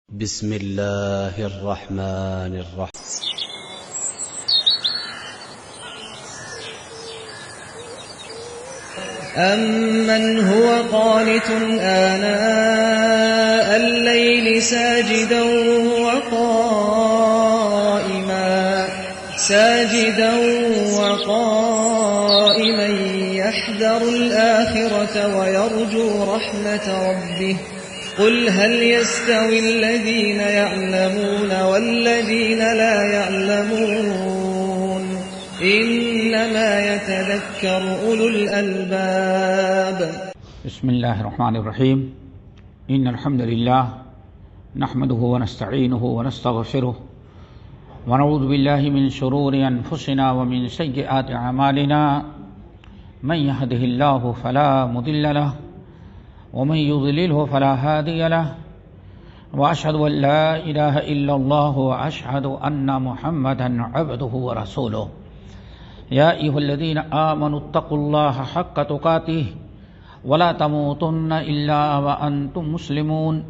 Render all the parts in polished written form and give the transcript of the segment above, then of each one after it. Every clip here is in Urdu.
بسم الله الرحمن الرحيم. أَمَّنْ هُوَ قَانِتٌ آنَاءَ اللَّيْلِ سَاجِدًا وَقَائِمًا يَحْذَرُ الْآخِرَةَ وَيَرْجُو رَحْمَةَ رَبِّهِ قُلْ هَلْ يَسْتَوِي الَّذِينَ يَعْلَمُونَ وَالَّذِينَ لَا يَعْلَمُونَ إِنَّمَا يَتَذَكَّرُ أُولُو الْأَلْبَابِ. بسم الله الرحمن الرحيم. إن الحمد لله نحمده ونستعينه ونستغفره ونعوذ بالله من شرور أنفسنا ومن سيئات أعمالنا من يهده الله فلا مضل له ومن يضلله فلا هادي له وأشهد أن لا إله إلا الله وأشهد أن محمدا عبده ورسوله. يا أيها الذين آمنوا اتقوا الله حق تقاته ولا تموتن إلا وأنتم مسلمون.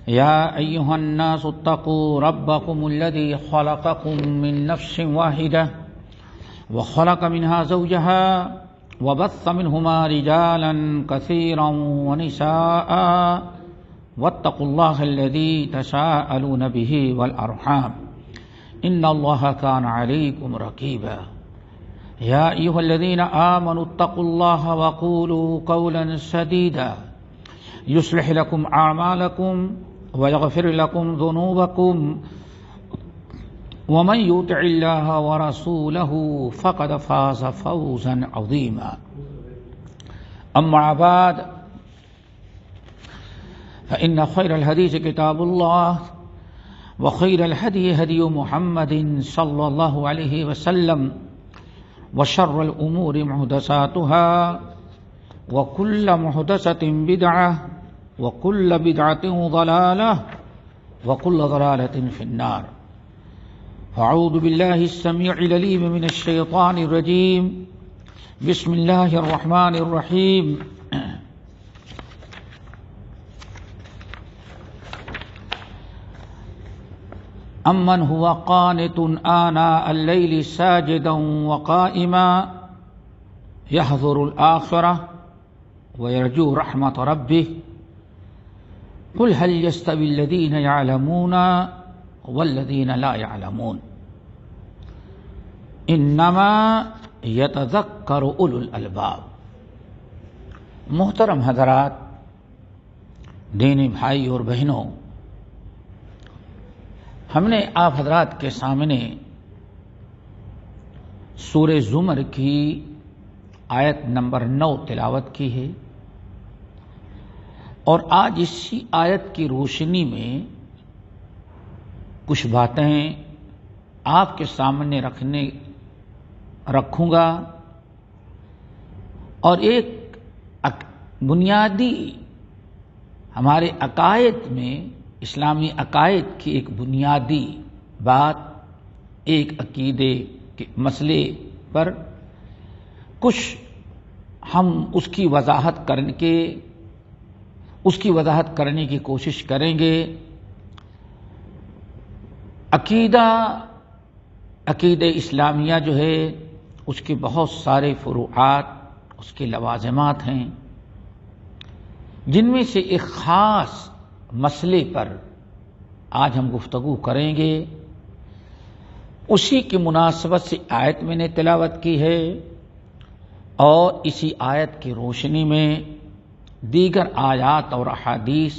يا أيها الناس اتقوا ربكم الذي خلقكم من نفس واحدة وخلق منها زوجها وبث منهما رجالا كثيرا ونساء واتقوا الله الذي تساءلون به والأرحام إن الله كان عليكم رقيبا. يا أيها الذين آمنوا اتقوا الله وقولوا قولا سديدا يصلح لكم أعمالكم ويغفر لكم ذنوبكم ومن يطع الله ورسوله فقد فاز فوزا عظيما. أما بعد فإن خير الحديث كتاب الله وخير الهدي هدي محمد صلى الله عليه وسلم وشر الأمور محدثاتها وكل محدثة بدعة وكل بدعة ضلالة وكل ضلالة في النار. أعوذ بالله السميع العليم من الشيطان الرجيم. بسم الله الرحمن الرحيم. أَمَّنْ هُوَ قَانِتٌ آنَاءَ اللَّيْلِ سَاجِدًا وَقَائِمًا يَحْذَرُ الْآخِرَةَ وَيَرْجُو رَحْمَةَ رَبِّهِ قُلْ هَلْ يَسْتَوِي الَّذِينَ يَعْلَمُونَ وَالَّذِينَ لَا يَعْلَمُونَ إِنَّمَا يَتَذَكَّرُ أُولُو الْأَلْبَابِ. محترم حضرات، دینی بھائی اور بہنوں، ہم نے آپ حضرات کے سامنے سورہ زمر کی آیت نمبر 9 تلاوت کی ہے، اور آج اسی آیت کی روشنی میں کچھ باتیں آپ کے سامنے رکھوں گا، اور ایک بنیادی ہمارے عقائد میں، اسلامی عقائد کی ایک بنیادی بات، ایک عقیدے کے مسئلے پر کچھ ہم اس کی وضاحت کرنے کی کوشش کریں گے. عقیدہ اسلامیہ جو ہے اس کے بہت سارے فروعات، اس کے لوازمات ہیں، جن میں سے ایک خاص مسئلے پر آج ہم گفتگو کریں گے. اسی کی مناسبت سے آیت میں نے تلاوت کی ہے، اور اسی آیت کی روشنی میں دیگر آیات اور احادیث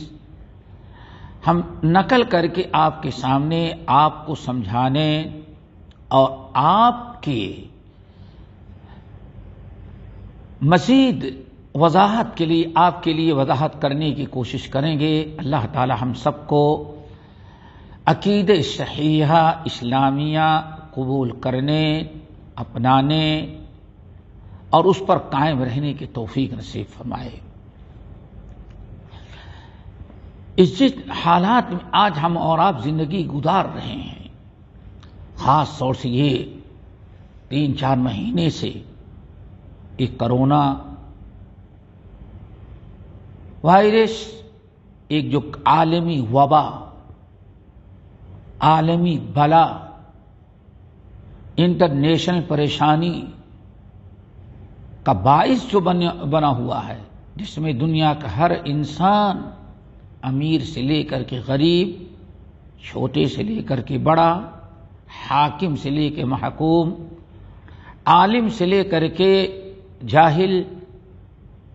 ہم نقل کر کے آپ کے سامنے آپ کو سمجھانے اور آپ کے مزید وضاحت کے لیے، آپ کے لیے وضاحت کرنے کی کوشش کریں گے. اللہ تعالی ہم سب کو عقیدہ صحیحہ اسلامیہ قبول کرنے، اپنانے اور اس پر قائم رہنے کی توفیق نصیب فرمائے. اس حالات میں آج ہم اور آپ زندگی گزار رہے ہیں، خاص طور سے یہ 3-4 مہینے سے ایک کرونا وائرس، ایک جو عالمی وبا عالمی بلا، انٹرنیشنل پریشانی کا باعث جو بنا ہوا ہے، جس میں دنیا کا ہر انسان، امیر سے لے کر کے غریب، چھوٹے سے لے کر کے بڑا، حاکم سے لے کے محکوم، عالم سے لے کر کے جاہل،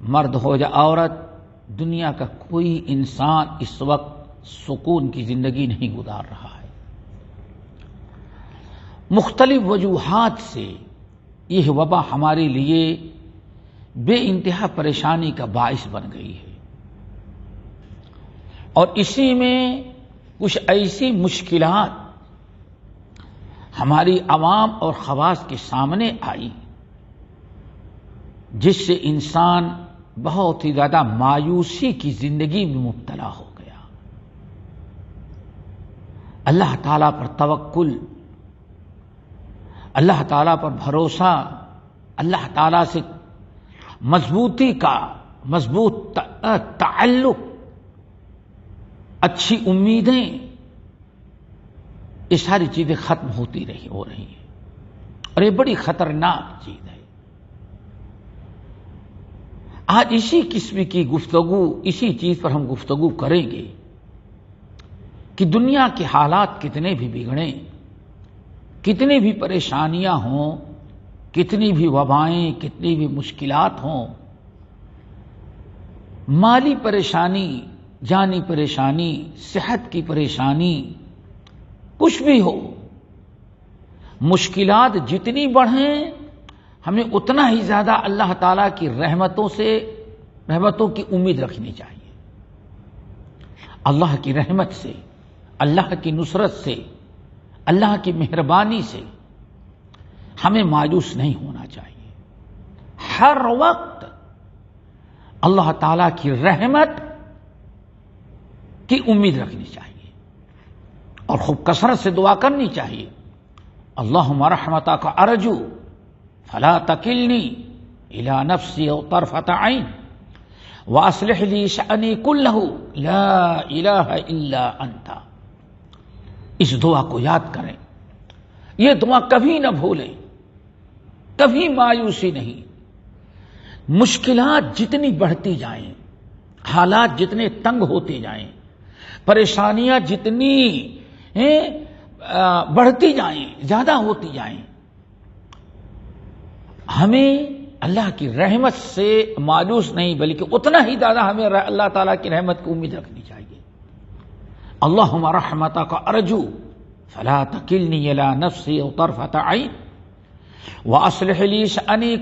مرد ہو یا عورت، دنیا کا کوئی انسان اس وقت سکون کی زندگی نہیں گزار رہا ہے۔ مختلف وجوہات سے یہ وبا ہمارے لیے بے انتہا پریشانی کا باعث بن گئی ہے، اور اسی میں کچھ ایسی مشکلات ہماری عوام اور خواص کے سامنے آئی جس سے انسان بہت ہی زیادہ مایوسی کی زندگی میں مبتلا ہو گیا۔ اللہ تعالیٰ پر توکل، اللہ تعالیٰ پر بھروسہ، اللہ تعالیٰ سے مضبوطی کا مضبوط تعلق، اچھی امیدیں، یہ ساری چیزیں ختم ہو رہی ہیں، اور یہ بڑی خطرناک چیز ہے۔ آج اسی قسم کی گفتگو، اسی چیز پر ہم گفتگو کریں گے کہ دنیا کے حالات کتنے بھی بگڑیں، کتنی بھی پریشانیاں ہوں، کتنی بھی وبائیں، کتنی بھی مشکلات ہوں، مالی پریشانی، جانی پریشانی، صحت کی پریشانی، کچھ بھی ہو، مشکلات جتنی بڑھیں ہمیں اتنا ہی زیادہ اللہ تعالیٰ کی رحمتوں کی امید رکھنی چاہیے۔ اللہ کی رحمت سے، اللہ کی نصرت سے، اللہ کی مہربانی سے ہمیں مایوس نہیں ہونا چاہیے۔ ہر وقت اللہ تعالیٰ کی رحمت کی امید رکھنی چاہیے، اور خوب کثرت سے دعا کرنی چاہیے۔ اللہم رحمتک ارجو فلا تکلنی الی نفسی طرفۃ عین واصلح لی شأنی کلہ لا الہ الا انت۔ اس دعا کو یاد کریں، یہ دعا کبھی نہ بھولیں، کبھی مایوسی نہیں۔ مشکلات جتنی بڑھتی جائیں، حالات جتنے تنگ ہوتے جائیں، پریشانیاں جتنی بڑھتی جائیں، زیادہ ہوتی جائیں، ہمیں اللہ کی رحمت سے مایوس نہیں، بلکہ اتنا ہی زیادہ ہمیں اللہ تعالیٰ کی رحمت کی امید رکھنی چاہیے۔ اللہم رحمتک ارجو فلا تکلنی الی نفسی طرفۃ عین واصلح لی شأنی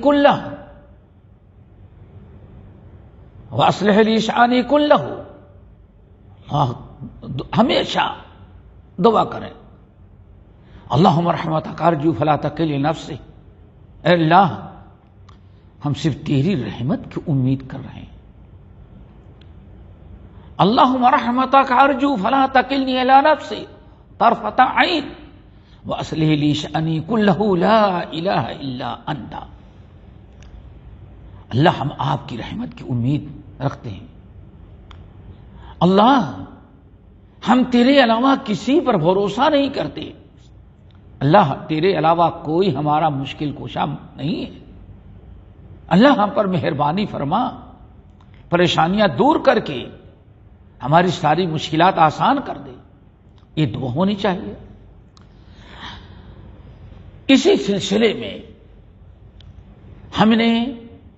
کلہ ہمیشہ دعا کریں، اللہم رحمتک ارجو فلا تکلنی الی نفسی، اے اللہ ہم صرف تیری رحمت کی امید کر رہے ہیں۔ اللہم رحمتک ارجو فلا تکلنی الی نفسی طرفۃ عین واصلح لی شأنی کلہ لا الہ الا انت۔ اللہ ہم آپ کی رحمت کی امید رکھتے ہیں۔ اللہ ہم تیرے علاوہ کسی پر بھروسہ نہیں کرتے، اللہ تیرے علاوہ کوئی ہمارا مشکل کشا نہیں ہے۔ اللہ ہم پر مہربانی فرما، پریشانیاں دور کر کے ہماری ساری مشکلات آسان کر دے، یہ دعا ہونی چاہیے۔ اسی سلسلے میں ہم نے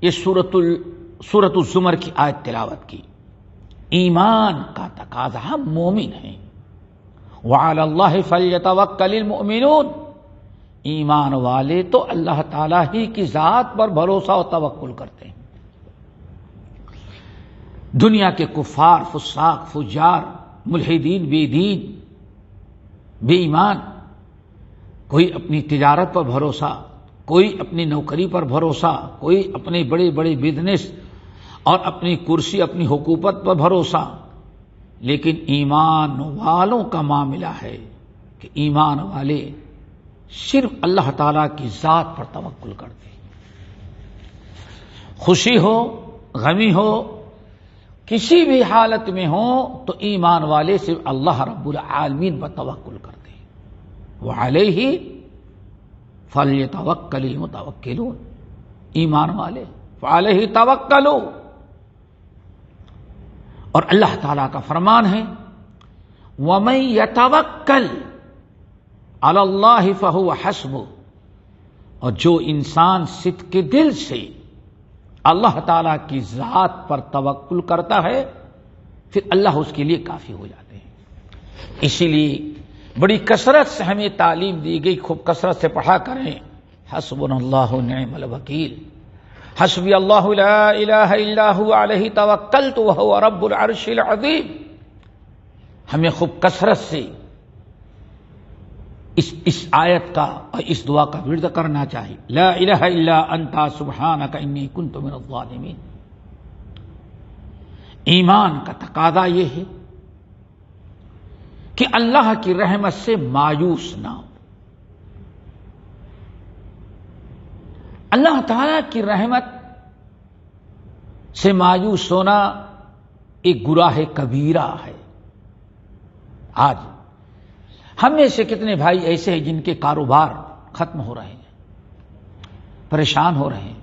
یہ سورۃ الزمر کی آیت تلاوت کی۔ ایمان کا تقاضا، ہم مومن ہیں، وعلی اللہ فلیتوکل المؤمنون، ایمان والے تو اللہ تعالیٰ ہی کی ذات پر بھروسہ و توکل کرتے ہیں۔ دنیا کے کفار، فساق، فجار، ملحدین، بے دین، بے ایمان، کوئی اپنی تجارت پر بھروسہ، کوئی اپنی نوکری پر بھروسہ، کوئی اپنے بڑے بڑے بزنس اور اپنی کرسی، اپنی حکومت پر بھروسہ، لیکن ایمان والوں کا معاملہ ہے کہ ایمان والے صرف اللہ تعالیٰ کی ذات پر توکل کرتے ہیں۔ خوشی ہو، غمی ہو، کسی بھی حالت میں ہو تو ایمان والے صرف اللہ رب العالمین پر توکل کرتے ہیں۔ وعلیہ فلیتوکل المتوکلون، ایمان والے فعلیہ توکلوا، اور اللہ تعالی کا فرمان ہے وَمَن يَتَوَكَّلْ عَلَى اللَّهِ فَهُوَ حَسْبُهُ، اور جو انسان صدق کے دل سے اللہ تعالی کی ذات پر توکل کرتا ہے پھر اللہ اس کے لیے کافی ہو جاتے ہیں۔ اسی لیے بڑی کثرت سے ہمیں تعلیم دی گئی، خوب کثرت سے پڑھا کریں حسبنا اللہ نعم الوکیل، حسبی اللہ لا الہ الا هو علیہ توکلت وہو رب العرش العظیم۔ ہمیں خوب کثرت سے اس آیت کا اور اس دعا کا ورد کرنا چاہیے، لا الہ الا انت سبحانک انی کنت من الظالمین۔ ایمان کا تقاضا یہ ہے کہ اللہ کی رحمت سے مایوس نہ ہو۔ اللہ تعالی کی رحمت سے مایوس ہونا ایک گناہ کبیرہ ہے۔ آج ہم میں سے کتنے بھائی ایسے ہیں جن کے کاروبار ختم ہو رہے ہیں، پریشان ہو رہے ہیں،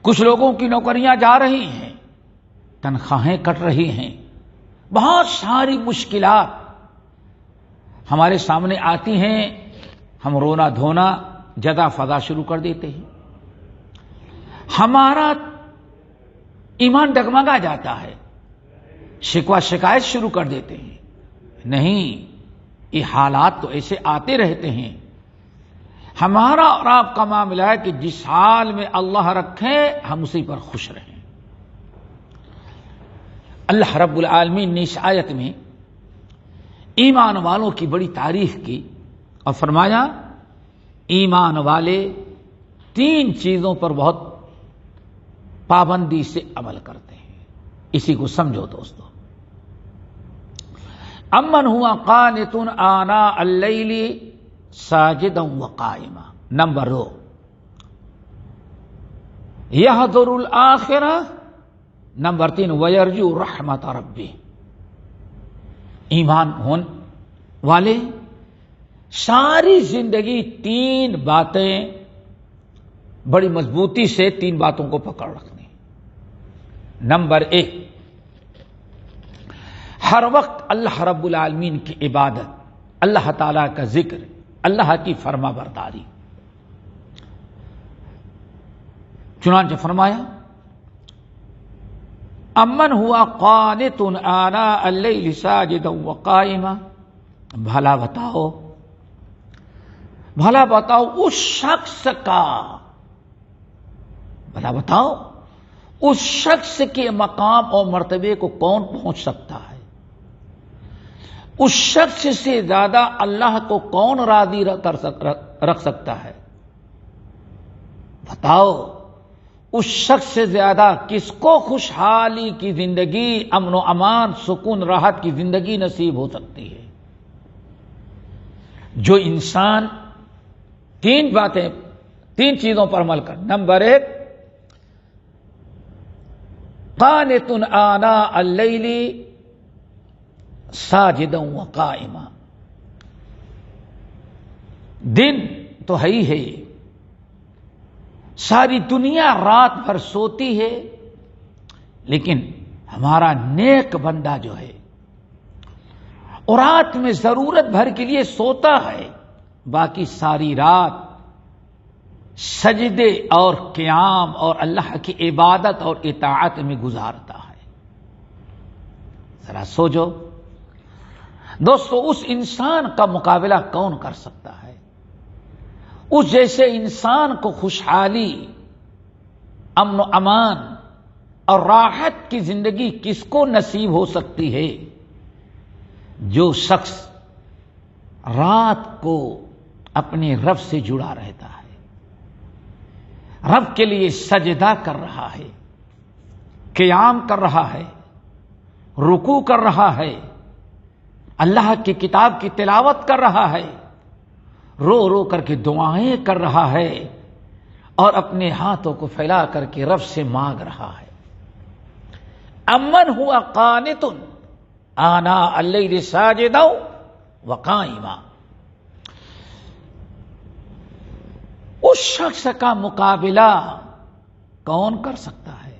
کچھ لوگوں کی نوکریاں جا رہی ہیں، تنخواہیں کٹ رہی ہیں، بہت ساری مشکلات ہمارے سامنے آتی ہیں، ہم رونا دھونا جدا فضا شروع کر دیتے ہیں، ہمارا ایمان ڈگمگا جاتا ہے، شکوہ شکایت شروع کر دیتے ہیں۔ نہیں، یہ حالات تو ایسے آتے رہتے ہیں۔ ہمارا اور آپ کا معاملہ ہے کہ جس حال میں اللہ رکھے ہم اسی پر خوش رہیں۔ اللہ رب العالمین نے اس آیت میں ایمان والوں کی بڑی تعریف کی اور فرمایا ایمان والے تین چیزوں پر بہت پابندی سے عمل کرتے ہیں۔ اسی کو سمجھو دوستو۔ امن ہوا قانت آناء اللیل ساجدا وقائما، نمبر 2 یحذر الآخرہ، نمبر 3 ویرجو رحمت ربہ۔ ایمان والے ساری زندگی تین باتیں بڑی مضبوطی سے تین باتوں کو پکڑ رکھنی۔ نمبر 1، ہر وقت اللہ رب العالمین کی عبادت، اللہ تعالی کا ذکر، اللہ کی فرما برداری۔ چنانچہ فرمایا امن ہوا قانت آناء اللیل ساجدا وقائما، بھلا بتاؤ اس شخص کا، بھلا بتاؤ اس شخص کے مقام اور مرتبے کو کون پہنچ سکتا ہے، اس شخص سے زیادہ اللہ کو کون راضی رکھ سکتا ہے؟ بتاؤ اس شخص سے زیادہ کس کو خوشحالی کی زندگی، امن و امان، سکون راحت کی زندگی نصیب ہو سکتی ہے؟ جو انسان تین چیزوں پر عمل کر، نمبر 1 قانت آناء اللیل ساجدا وقائما، دن تو ہے ہی ہے، ساری دنیا رات بھر سوتی ہے، لیکن ہمارا نیک بندہ جو ہے اور رات میں ضرورت بھر کے لیے سوتا ہے، باقی ساری رات سجدے اور قیام اور اللہ کی عبادت اور اطاعت میں گزارتا ہے۔ ذرا سوچو دوستو، اس انسان کا مقابلہ کون کر سکتا ہے؟ اس جیسے انسان کو خوشحالی، امن و امان اور راحت کی زندگی کس کو نصیب ہو سکتی ہے؟ جو شخص رات کو اپنے رب سے جڑا رہتا ہے، رب کے لیے سجدہ کر رہا ہے، قیام کر رہا ہے، رکوع کر رہا ہے، اللہ کی کتاب کی تلاوت کر رہا ہے، رو رو کر کے دعائیں کر رہا ہے اور اپنے ہاتھوں کو پھیلا کر کے رب سے مانگ رہا ہے۔ امن ہوا قانت آناء اللیل ساجدا وقائما، شخص کا مقابلہ کون کر سکتا ہے؟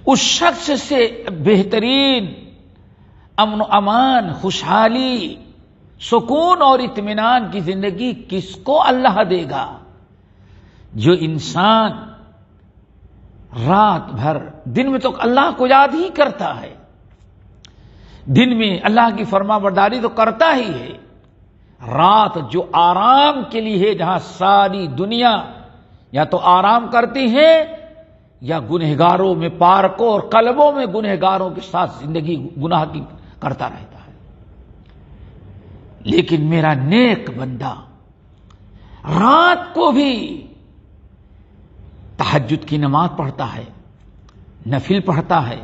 اس شخص سے بہترین امن و امان، خوشحالی، سکون اور اطمینان کی زندگی کس کو اللہ دے گا؟ جو انسان رات بھر، دن میں تو اللہ کو یاد ہی کرتا ہے، دن میں اللہ کی فرما برداری تو کرتا ہی ہے، رات جو آرام کے لیے ہے، جہاں ساری دنیا یا تو آرام کرتی ہے یا گنہگاروں میں پارکوں اور قلبوں میں گنہگاروں کے ساتھ زندگی گناہ کی کرتا رہتا ہے۔ لیکن میرا نیک بندہ رات کو بھی تہجد کی نماز پڑھتا ہے، نفل پڑھتا ہے،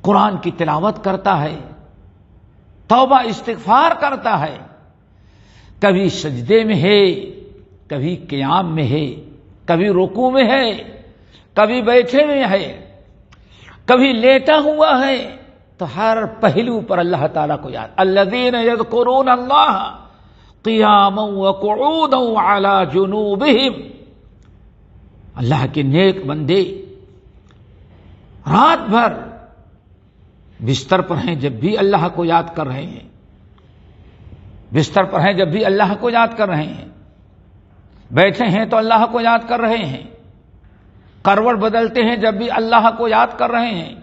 قرآن کی تلاوت کرتا ہے، توبہ استغفار کرتا ہے، کبھی سجدے میں ہے، کبھی قیام میں ہے، کبھی رکوع میں ہے، کبھی بیٹھے میں ہے، کبھی لیٹا ہوا ہے، تو ہر پہلو پر اللہ تعالیٰ کو یاد۔ الذین یذکرون اللہ قیاما وقعودا وعلی جنوبہم، اللہ کے نیک بندے رات بھر بستر پر ہیں جب بھی اللہ کو یاد کر رہے ہیں، بستر پر ہیں جب بھی اللہ کو یاد کر رہے ہیں، بیٹھے ہیں تو اللہ کو یاد کر رہے ہیں، کروٹ بدلتے ہیں جب بھی اللہ کو یاد کر رہے ہیں۔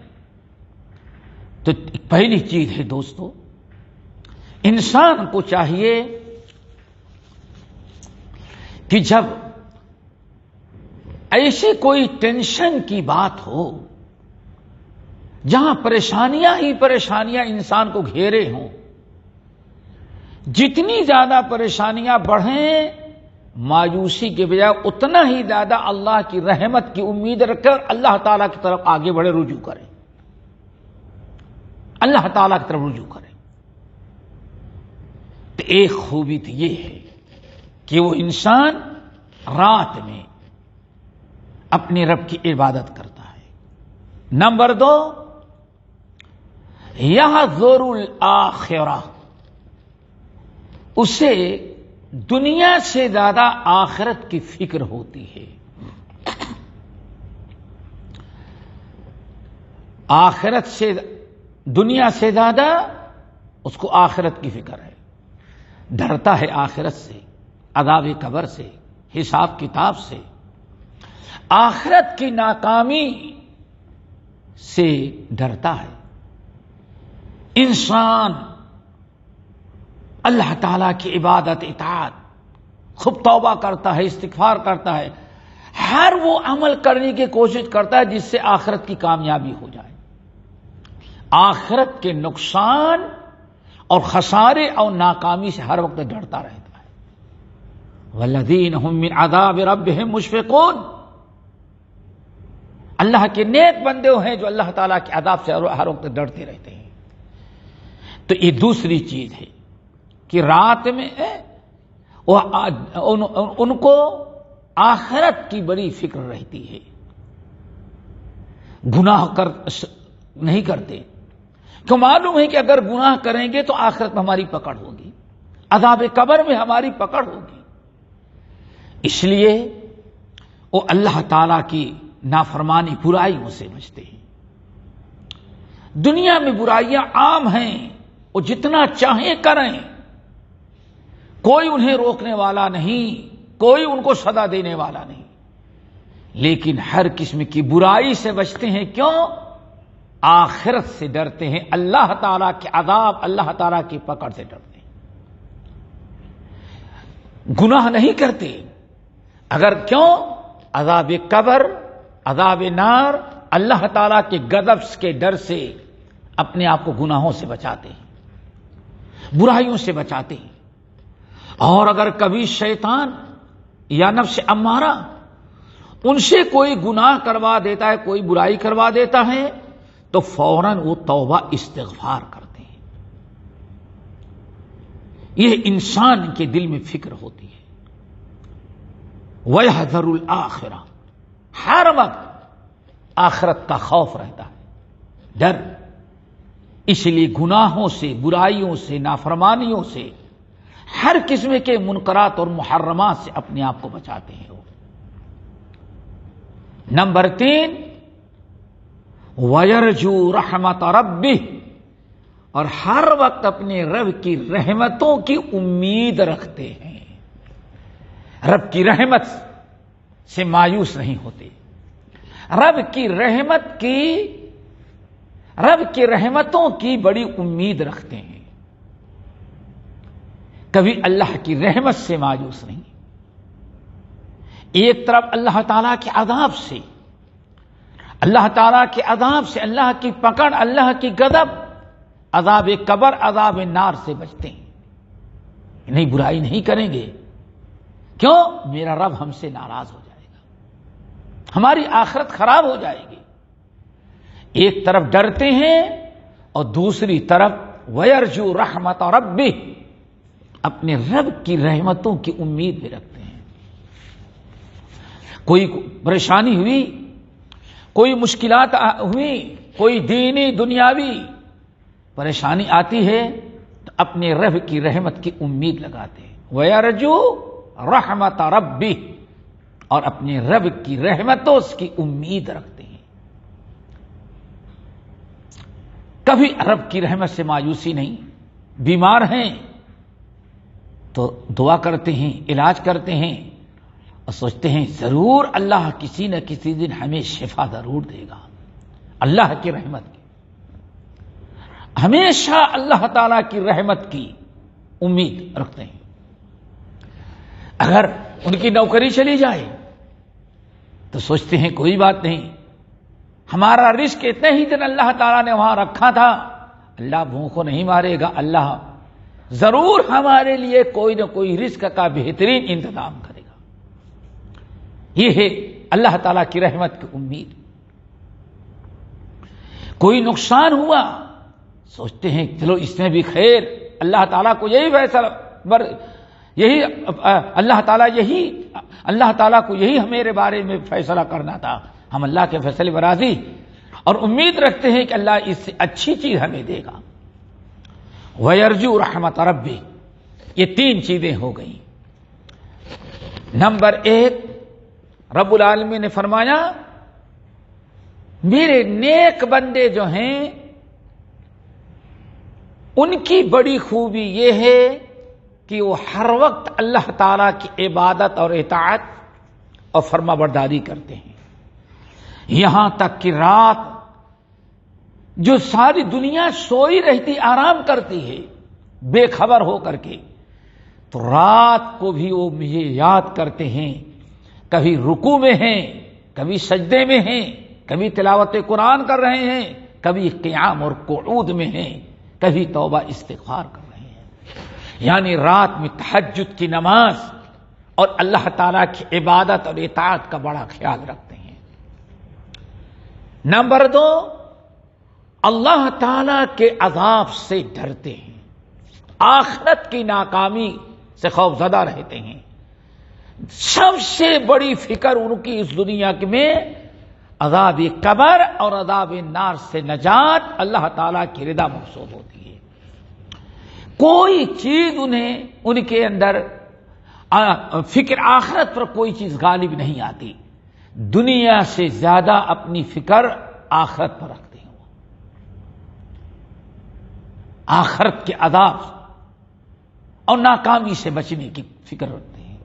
تو پہلی چیز ہے دوستو، انسان کو چاہیے کہ جب ایسی کوئی ٹینشن کی بات ہو، جہاں پریشانیاں ہی پریشانیاں انسان کو گھیرے ہوں، جتنی زیادہ پریشانیاں بڑھیں، مایوسی کے بجائے اتنا ہی زیادہ اللہ کی رحمت کی امید رکھ کر اللہ تعالیٰ کی طرف آگے بڑھے، رجوع کریں، اللہ تعالیٰ کی طرف رجوع کریں۔ تو ایک خوبی تو یہ ہے کہ وہ انسان رات میں اپنے رب کی عبادت کرتا ہے۔ نمبر 2، یحذر الآخرہ، اسے دنیا سے زیادہ آخرت کی فکر ہوتی ہے۔ آخرت سے، دنیا سے زیادہ اس کو آخرت کی فکر ہے، ڈرتا ہے آخرت سے، عذاب قبر سے، حساب کتاب سے، آخرت کی ناکامی سے ڈرتا ہے۔ انسان اللہ تعالیٰ کی عبادت، اطاعت، خوب توبہ کرتا ہے، استغفار کرتا ہے، ہر وہ عمل کرنے کی کوشش کرتا ہے جس سے آخرت کی کامیابی ہو جائے، آخرت کے نقصان اور خسارے اور ناکامی سے ہر وقت ڈرتا رہتا ہے۔ والذین هم من عذاب ربهم مشفقون، اللہ کے نیک بندے ہیں جو اللہ تعالیٰ کے عذاب سے ہر وقت ڈرتے رہتے ہیں۔ تو یہ دوسری چیز ہے کہ رات میں ان کو آخرت کی بڑی فکر رہتی ہے، گناہ نہیں کرتے، کہ معلوم ہے کہ اگر گناہ کریں گے تو آخرت میں ہماری پکڑ ہوگی، عذاب قبر میں ہماری پکڑ ہوگی، اس لیے وہ اللہ تعالیٰ کی نافرمانی، برائیوں سے بچتے ہیں۔ دنیا میں برائیاں عام ہیں، وہ جتنا چاہیں کریں، کوئی انہیں روکنے والا نہیں، کوئی ان کو سزا دینے والا نہیں، لیکن ہر قسم کی برائی سے بچتے ہیں۔ کیوں؟ آخرت سے ڈرتے ہیں، اللہ تعالیٰ کے عذاب، اللہ تعالیٰ کی پکڑ سے ڈرتے ہیں، گناہ نہیں کرتے۔ اگر کیوں؟ عذاب قبر، عذاب نار، اللہ تعالیٰ کے غضب کے ڈر سے اپنے آپ کو گناہوں سے بچاتے ہیں، برائیوں سے بچاتے ہیں۔ اور اگر کبھی شیطان یا نفس امارہ ان سے کوئی گناہ کروا دیتا ہے، کوئی برائی کروا دیتا ہے، تو فوراً وہ توبہ استغفار کرتے ہیں۔ یہ انسان کے دل میں فکر ہوتی ہے۔ وَيَحْذَرُ الْآخِرَةَ، ہر وقت آخرت کا خوف رہتا ہے، ڈر۔ اس لیے گناہوں سے، برائیوں سے، نافرمانیوں سے ہر قسم کے منکرات اور محرمات سے اپنے آپ کو بچاتے ہیں. نمبر 3 وَيَرْجُو رَحْمَتَ رَبِّهِ، اور ہر وقت اپنے رب کی رحمتوں کی امید رکھتے ہیں. رب کی رحمت سے مایوس نہیں ہوتے، رب کی رحمتوں کی بڑی امید رکھتے ہیں. کبھی اللہ کی رحمت سے مایوس نہیں. ایک طرف اللہ تعالیٰ کے عذاب سے، اللہ کی پکڑ، اللہ کی غضب، عذاب قبر، عذاب نار سے بچتے ہیں. نہیں، برائی نہیں کریں گے. کیوں؟ میرا رب ہم سے ناراض ہو جائے گا، ہماری آخرت خراب ہو جائے گی. ایک طرف ڈرتے ہیں اور دوسری طرف وَيَرْجُو رَحْمَتَ رَبِّهِ، اپنے رب کی رحمتوں کی امید بھی رکھتے ہیں. کوئی پریشانی ہوئی، کوئی مشکلات ہوئی، کوئی دینی دنیاوی پریشانی آتی ہے تو اپنے رب کی رحمت کی امید لگاتے ہیں. وَيَرْجُو رَحْمَتَ رَبِّهِ، اور اپنے رب کی رحمتوں کی امید رکھتے ہیں. کبھی رب کی رحمت سے مایوسی نہیں. بیمار ہیں تو دعا کرتے ہیں، علاج کرتے ہیں اور سوچتے ہیں ضرور اللہ کسی نہ کسی دن ہمیں شفا ضرور دے گا. اللہ کی رحمت کی، ہمیشہ اللہ تعالی کی رحمت کی امید رکھتے ہیں. اگر ان کی نوکری چلی جائے تو سوچتے ہیں کوئی بات نہیں، ہمارا رزق اتنے ہی دن اللہ تعالیٰ نے وہاں رکھا تھا، اللہ بھوکوں نہیں مارے گا، اللہ ضرور ہمارے لیے کوئی نہ کوئی رزق کا بہترین انتظام کرے گا. یہ ہے اللہ تعالیٰ کی رحمت کی امید. کوئی نقصان ہوا سوچتے ہیں چلو اس میں بھی خیر، اللہ تعالیٰ کو یہی فیصلہ، اللہ تعالیٰ کو یہی میرے بارے میں فیصلہ کرنا تھا. ہم اللہ کے فیصلے پر راضی اور امید رکھتے ہیں کہ اللہ اس سے اچھی چیز ہمیں دے گا. وَيَرْجُو رَحْمَتَ رَبِّهِ، یہ 3 چیزیں ہو گئیں. نمبر 1، رب العالمین نے فرمایا میرے نیک بندے جو ہیں ان کی بڑی خوبی یہ ہے کہ وہ ہر وقت اللہ تعالی کی عبادت اور اطاعت اور فرما برداری کرتے ہیں. یہاں تک کہ رات جو ساری دنیا سوئی رہتی، آرام کرتی ہے بے خبر ہو کر کے، تو رات کو بھی وہ مجھے یاد کرتے ہیں. کبھی رکوع میں ہیں، کبھی سجدے میں ہیں، کبھی تلاوت قرآن کر رہے ہیں، کبھی قیام اور قعود میں ہیں، کبھی توبہ استغفار کر رہے ہیں. یعنی رات میں تہجد کی نماز اور اللہ تعالیٰ کی عبادت اور اطاعت کا بڑا خیال رکھتے ہیں. نمبر 2، اللہ تعالیٰ کے عذاب سے ڈرتے ہیں، آخرت کی ناکامی سے خوف زدہ رہتے ہیں. سب سے بڑی فکر ان کی اس دنیا میں عذاب قبر اور عذاب نار سے نجات، اللہ تعالیٰ کی رضا مقصود ہوتی ہے. کوئی چیز ان کے اندر فکر آخرت پر کوئی چیز غالب نہیں آتی. دنیا سے زیادہ اپنی فکر آخرت پر رکھتے ہیں. آخرت کے عذاب اور ناکامی سے بچنے کی فکر رکھتے ہیں.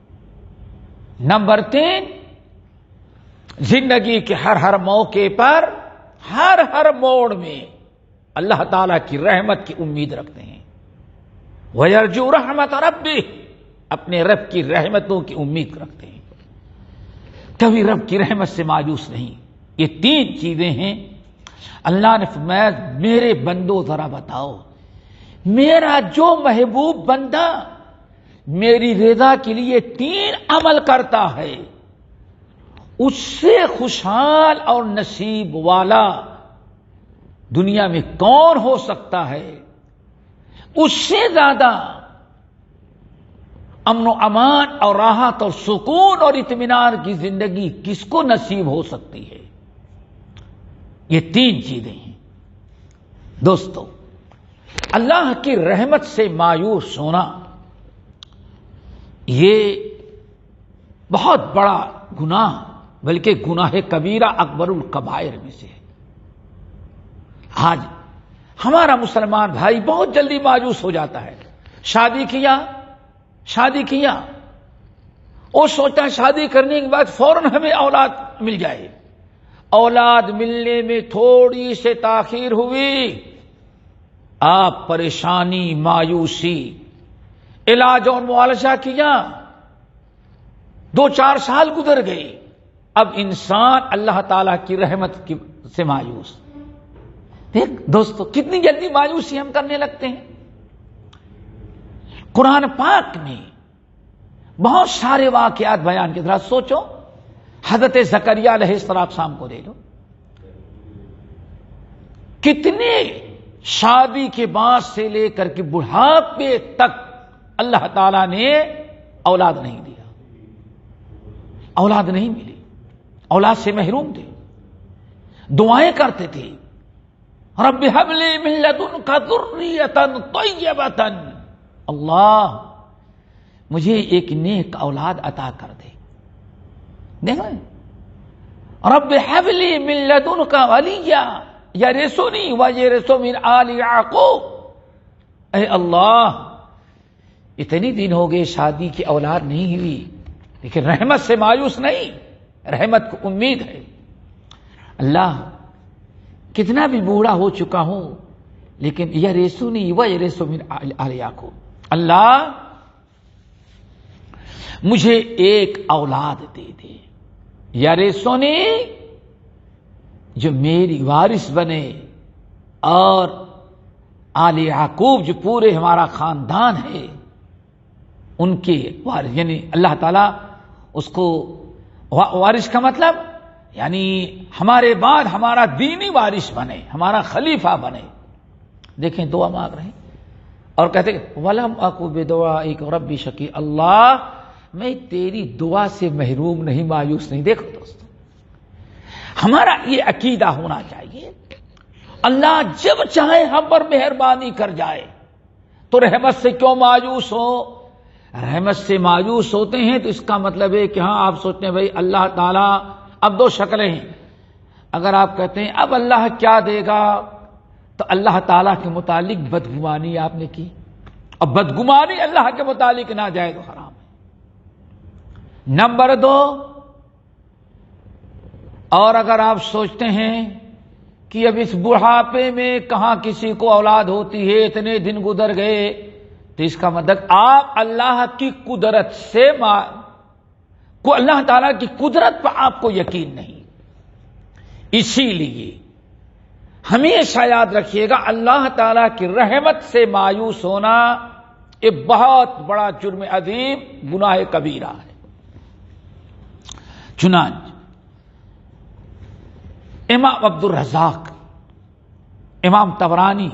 نمبر 3، زندگی کے ہر موقع پر، ہر موڑ میں اللہ تعالی کی رحمت کی امید رکھتے ہیں. وَيَرْجُو رَحْمَتَ رَبِّهِ، اپنے رب کی رحمتوں کی امید رکھتے ہیں، کبھی رب کی رحمت سے مایوس نہیں. یہ 3 چیزیں ہیں. اللہ نے فرمایا میرے بندو ذرا بتاؤ، میرا جو محبوب بندہ میری رضا کے لیے 3 عمل کرتا ہے، اس سے خوشحال اور نصیب والا دنیا میں کون ہو سکتا ہے؟ اس سے زیادہ امن و امان اور راحت اور سکون اور اطمینان کی زندگی کس کو نصیب ہو سکتی ہے؟ یہ 3 چیزیں ہیں. دوستو، اللہ کی رحمت سے مایوس ہونا یہ بہت بڑا گناہ، بلکہ گناہ کبیرہ اکبر الکبائر میں سے ہے۔ آج ہمارا مسلمان بھائی بہت جلدی مایوس ہو جاتا ہے۔ شادی کیا وہ سوچتا ہے شادی کرنے کے بعد فوراً ہمیں اولاد مل جائے، اولاد ملنے میں تھوڑی سے تاخیر ہوئی، آپ پریشانی، مایوسی، علاج اور معالجہ کیا، 2-4 سال گزر گئے، اب انسان اللہ تعالی کی رحمت سے مایوس۔ دیکھ دوستو کتنی جلدی مایوسی ہم کرنے لگتے ہیں۔ قرآن پاک میں بہت سارے واقعات بیان کے ذرا سوچو، حضرت زکریا علیہ السلام کو لے لو، کتنے شادی کے بعد سے لے کر کے بڑھاپے تک اللہ تعالی نے اولاد نہیں دیا، اولاد نہیں ملی، اولاد سے محروم تھے، دعائیں کرتے تھے، رب ہب لی من لدنک ذریۃ طیبۃ، اللہ مجھے ایک نیک اولاد عطا کر دے۔ دیکھیں رب ہب لی من لدنک ولیا یرثنی ویرث من آل یعقوب، اے اللہ اتنی دن ہو گئے شادی کی اولاد نہیں ہوئی، لیکن رحمت سے مایوس نہیں، رحمت کو امید ہے۔ اللہ کتنا بھی بوڑھا ہو چکا ہوں لیکن یرثنی ویرث من آل یعقوب، اللہ مجھے ایک اولاد دے دے، یرثنی جو میری وارث بنے، اور آل یعقوب جو پورے ہمارا خاندان ہے ان کے وارث، یعنی اللہ تعالیٰ اس کو وارث کا مطلب یعنی ہمارے بعد ہمارا دینی وارث بنے، ہمارا خلیفہ بنے۔ دیکھیں دعا مانگ رہے ہیں اور کہتے ہیں وَلَمْ أَكُ بِدُعَائِكَ رَبِّ شَقِيًّا، اللہ میں تیری دعا سے محروم نہیں، مایوس نہیں۔ دیکھو دوستو ہمارا یہ عقیدہ ہونا چاہیے، اللہ جب چاہے ہم پر مہربانی کر جائے تو رحمت سے کیوں مایوس ہو؟ رحمت سے مایوس ہوتے ہیں تو اس کا مطلب ہے کہ ہاں آپ سوچتے ہیں بھائی اللہ تعالیٰ، اب 2 شکلیں ہیں، اگر آپ کہتے ہیں اب اللہ کیا دے گا تو اللہ تعالیٰ کے متعلق بدگمانی آپ نے کی، اب بدگمانی اللہ کے متعلق نہ جائے تو حرام ہے۔ نمبر 2، اور اگر آپ سوچتے ہیں کہ اب اس بڑھاپے میں کہاں کسی کو اولاد ہوتی ہے، اتنے دن گزر گئے، تو اس کا مطلب آپ اللہ کی قدرت سے اللہ تعالیٰ کی قدرت پر آپ کو یقین نہیں۔ اسی لیے ہمیشہ یاد رکھیے گا اللہ تعالیٰ کی رحمت سے مایوس ہونا ایک بہت بڑا جرم عظیم، گناہ کبیرہ ہے۔ چنانچہ امام عبد الرزاق، امام طبرانی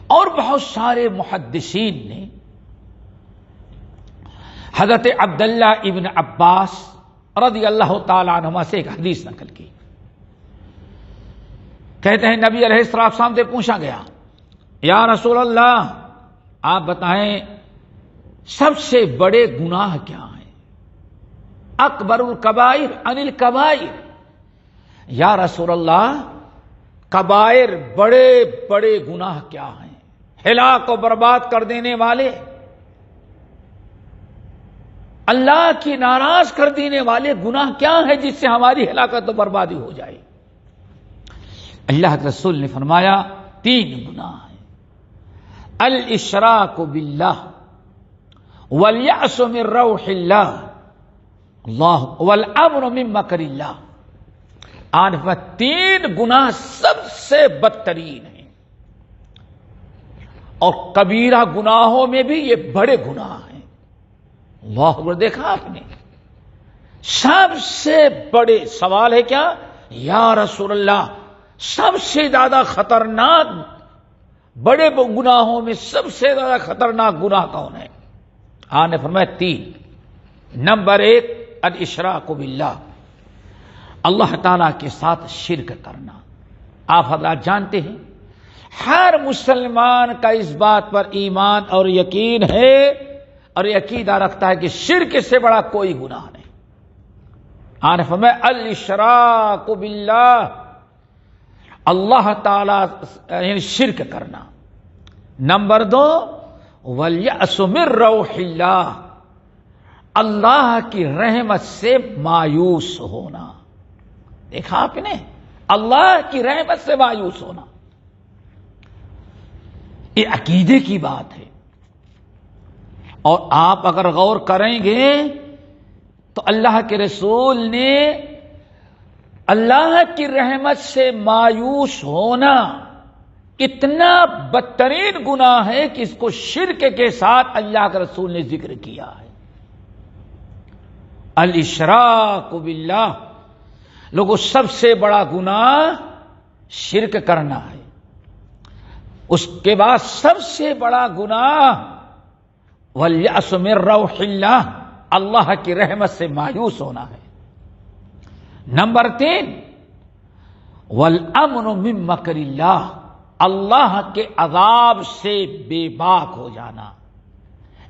اور بہت سارے محدثین نے حضرت عبداللہ ابن عباس رضی اللہ تعالی عنہما سے ایک حدیث نقل کی۔ کہتے ہیں نبی علیہ السلام سے پوچھا گیا یا رسول اللہ آپ بتائیں سب سے بڑے گناہ کیا ہیں؟ اکبر الکبائر عن الکبائر، یا رسول اللہ کبائر بڑے بڑے گناہ کیا ہیں، ہلاک و برباد کر دینے والے، اللہ کی ناراض کر دینے والے گناہ کیا ہیں جس سے ہماری ہلاکت و بربادی ہو جائے؟ اللہ کے رسول نے فرمایا 3 گناہ ہیں، الاشراک باللہ والیأس من روح اللہ والامن من مکر اللہ۔ آج 3 گناہ سب سے بدترین ہیں، اور کبیرہ گناہوں میں بھی یہ بڑے گناہ ہیں۔ اللہ اکبر، دیکھا آپ نے، سب سے بڑے سوال ہے کیا یا رسول اللہ سب سے زیادہ خطرناک بڑے گناہوں میں سب سے زیادہ خطرناک گناہ کون ہے؟ آپ نے فرمایا 3۔ نمبر 1 الاشراک باللہ، اللہ تعالی کے ساتھ شرک کرنا۔ آپ حضرات جانتے ہیں ہر مسلمان کا اس بات پر ایمان اور یقین ہے اور یہ عقیدہ رکھتا ہے کہ شرک سے بڑا کوئی گناہ نہیں. آنے فرمایا الاشراک باللہ، اللہ تعالی یعنی شرک کرنا. نمبر 2 والیأس من روح اللہ، اللہ کی رحمت سے مایوس ہونا. دیکھا آپ نے، اللہ کی رحمت سے مایوس ہونا، یہ عقیدے کی بات ہے. اور آپ اگر غور کریں گے تو اللہ کے رسول نے اللہ کی رحمت سے مایوس ہونا اتنا بدترین گناہ ہے کہ اس کو شرک کے ساتھ اللہ کے رسول نے ذکر کیا ہے. الاشراک باللہ، لوگوں سب سے بڑا گناہ شرک کرنا ہے. اس کے بعد سب سے بڑا گناہ والیأس من روح اللہ، اللہ کی رحمت سے مایوس ہونا ہے. نمبر 3 والامن من مکر اللہ، اللہ کے عذاب سے بے باک ہو جانا،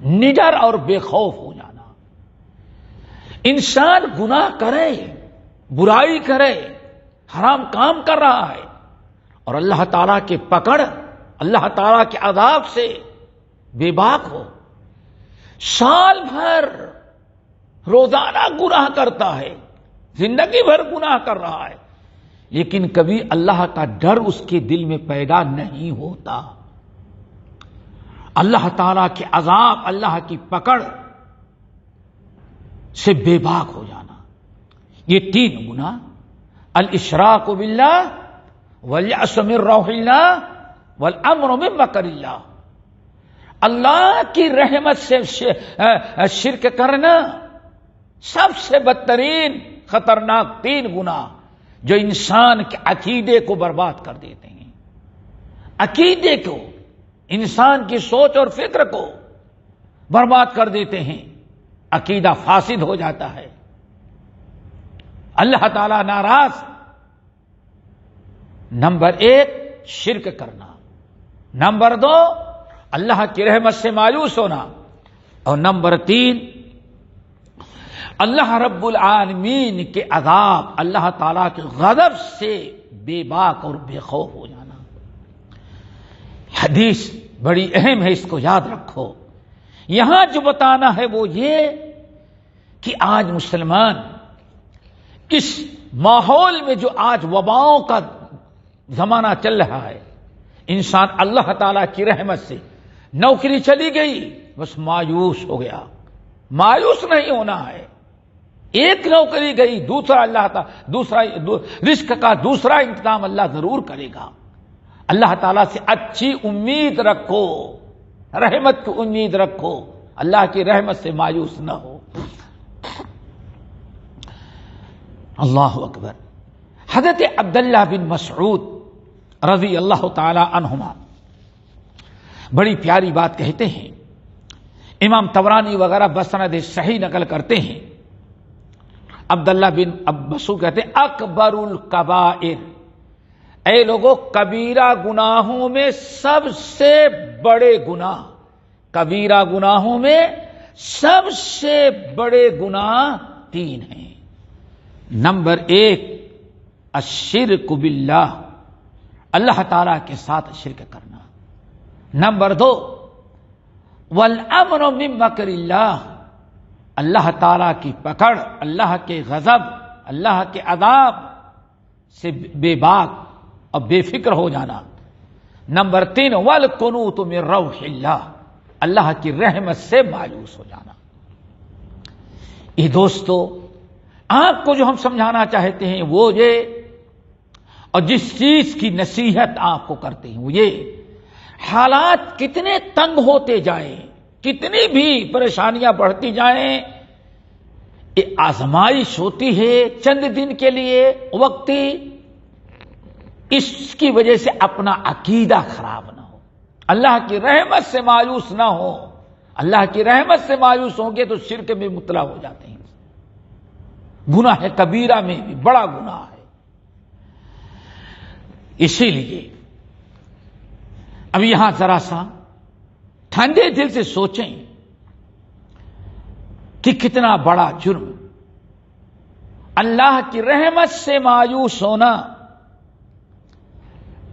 نڈر اور بے خوف ہو جانا. انسان گناہ کرے، برائی کرے، حرام کام کر رہا ہے اور اللہ تعالی کے پکڑ، اللہ تعالی کے عذاب سے بے باک ہو. سال بھر روزانہ گناہ کرتا ہے، زندگی بھر گناہ کر رہا ہے، لیکن کبھی اللہ کا ڈر اس کے دل میں پیدا نہیں ہوتا. اللہ تعالی کے عذاب، اللہ کی پکڑ سے بے باک ہو جانا، یہ 3 گناہ، الاشراک باللہ والیأس من روح اللہ والامن من مکر اللہ. اللہ کی رحمت سے شرک کرنا سب سے بدترین خطرناک 3 گناہ جو انسان کے عقیدے کو برباد کر دیتے ہیں، عقیدے کو، انسان کی سوچ اور فکر کو برباد کر دیتے ہیں. عقیدہ فاسد ہو جاتا ہے، اللہ تعالی ناراض. نمبر 1 شرک کرنا، نمبر 2 اللہ کی رحمت سے مایوس ہونا، اور نمبر 3 اللہ رب العالمین کے عذاب، اللہ تعالی کے غضب سے بے باک اور بے خوف ہو جانا. حدیث بڑی اہم ہے، اس کو یاد رکھو. یہاں جو بتانا ہے وہ یہ کہ آج مسلمان اس ماحول میں جو آج وباؤں کا زمانہ چل رہا ہے، انسان اللہ تعالی کی رحمت سے نوکری چلی گئی بس مایوس ہو گیا. مایوس نہیں ہونا ہے، ایک نوکری گئی، دوسرا اللہ تعالی دوسرا رزق کا دوسرا انتظام اللہ ضرور کرے گا. اللہ تعالیٰ سے اچھی امید رکھو، رحمت کی امید رکھو، اللہ کی رحمت سے مایوس نہ ہو. اللہ اکبر. حضرت عبداللہ بن مسعود رضی اللہ تعالی عنہما بڑی پیاری بات کہتے ہیں، امام طبرانی وغیرہ بسند صحیح نقل کرتے ہیں. عبداللہ بن مسعود کہتے ہیں اکبر الکبائر، اے لوگوں کبیرہ گناہوں میں سب سے بڑے گناہ، کبیرہ گناہوں میں سب سے بڑے گناہ 3 ہیں. نمبر 1 الشرک باللہ، اللہ تعالی کے ساتھ شرک کرنا. نمبر 2 والامن من مکر اللہ، اللہ تعالی کی پکڑ، اللہ کے غضب، اللہ کے عذاب سے بے باک اور بے فکر ہو جانا. نمبر 3 والقنوط من روح اللہ، اللہ کی رحمت سے مایوس ہو جانا. یہ دوستو آپ کو جو ہم سمجھانا چاہتے ہیں وہ یہ، اور جس چیز کی نصیحت آپ کو کرتے ہیں وہ یہ، حالات کتنے تنگ ہوتے جائیں، کتنی بھی پریشانیاں بڑھتی جائیں، یہ آزمائش ہوتی ہے چند دن کے لیے وقتی، اس کی وجہ سے اپنا عقیدہ خراب نہ ہو، اللہ کی رحمت سے مایوس نہ ہو. اللہ کی رحمت سے مایوس ہوں گے تو شرک میں مبتلا ہو جاتے ہیں. گناہ ہے کبیرہ میں بھی بڑا گناہ ہے. اسی لیے اب یہاں ذرا سا ٹھنڈے دل سے سوچیں کہ کتنا بڑا جرم، اللہ کی رحمت سے مایوس ہونا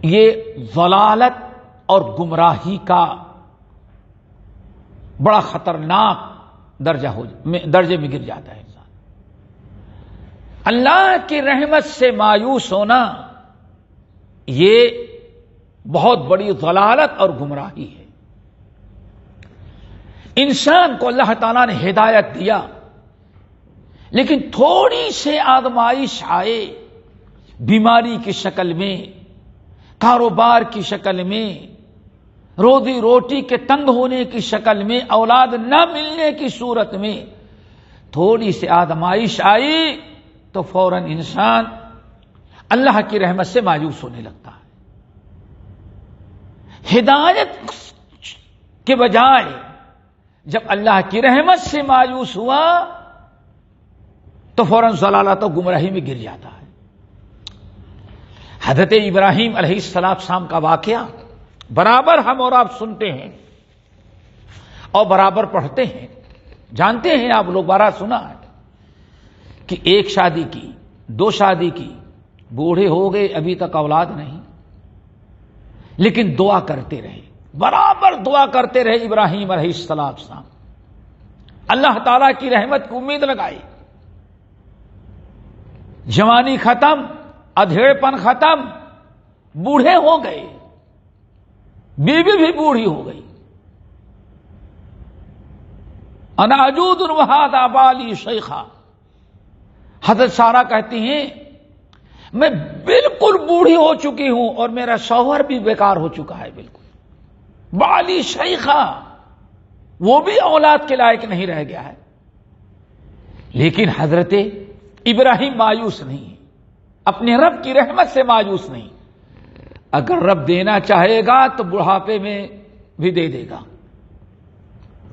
یہ ضلالت اور گمراہی کا بڑا خطرناک درجے میں گر جاتا ہے انسان۔ اللہ کی رحمت سے مایوس ہونا یہ بہت بڑی ضلالت اور گمراہی ہے۔ انسان کو اللہ تعالیٰ نے ہدایت دیا، لیکن تھوڑی سے آزمائش آئے، بیماری کی شکل میں، کاروبار کی شکل میں، روزی روٹی کے تنگ ہونے کی شکل میں، اولاد نہ ملنے کی صورت میں تھوڑی سی آزمائش آئی تو فوراً انسان اللہ کی رحمت سے مایوس ہونے لگتا ہے۔ ہدایت کے بجائے جب اللہ کی رحمت سے مایوس ہوا تو فوراً ضلالت و گمراہی میں گر جاتا ہے۔ حضرت ابراہیم علیہ السلام کا واقعہ برابر ہم اور آپ سنتے ہیں اور برابر پڑھتے ہیں، جانتے ہیں آپ لوگ، بارہ سنا ہے کہ ایک شادی کی، دو شادی کی، بوڑھے ہو گئے، ابھی تک اولاد نہیں، لیکن دعا کرتے رہے، برابر دعا کرتے رہے ابراہیم علیہ السلام، اللہ تعالی کی رحمت کی امید لگائی۔ جوانی ختم، ادھیڑ پن ختم، بوڑھے ہو گئے، بیوی بھی بوڑھی ہو گئی۔ انا عجوز وہذا بالی شیخا، حضرت سارہ کہتی ہیں میں بالکل بوڑھی ہو چکی ہوں اور میرا شوہر بھی بیکار ہو چکا ہے، بالکل بالی شیخا، وہ بھی اولاد کے لائق نہیں رہ گیا ہے۔ لیکن حضرت ابراہیم مایوس نہیں، اپنے رب کی رحمت سے مایوس نہیں۔ اگر رب دینا چاہے گا تو بڑھاپے میں بھی دے دے گا۔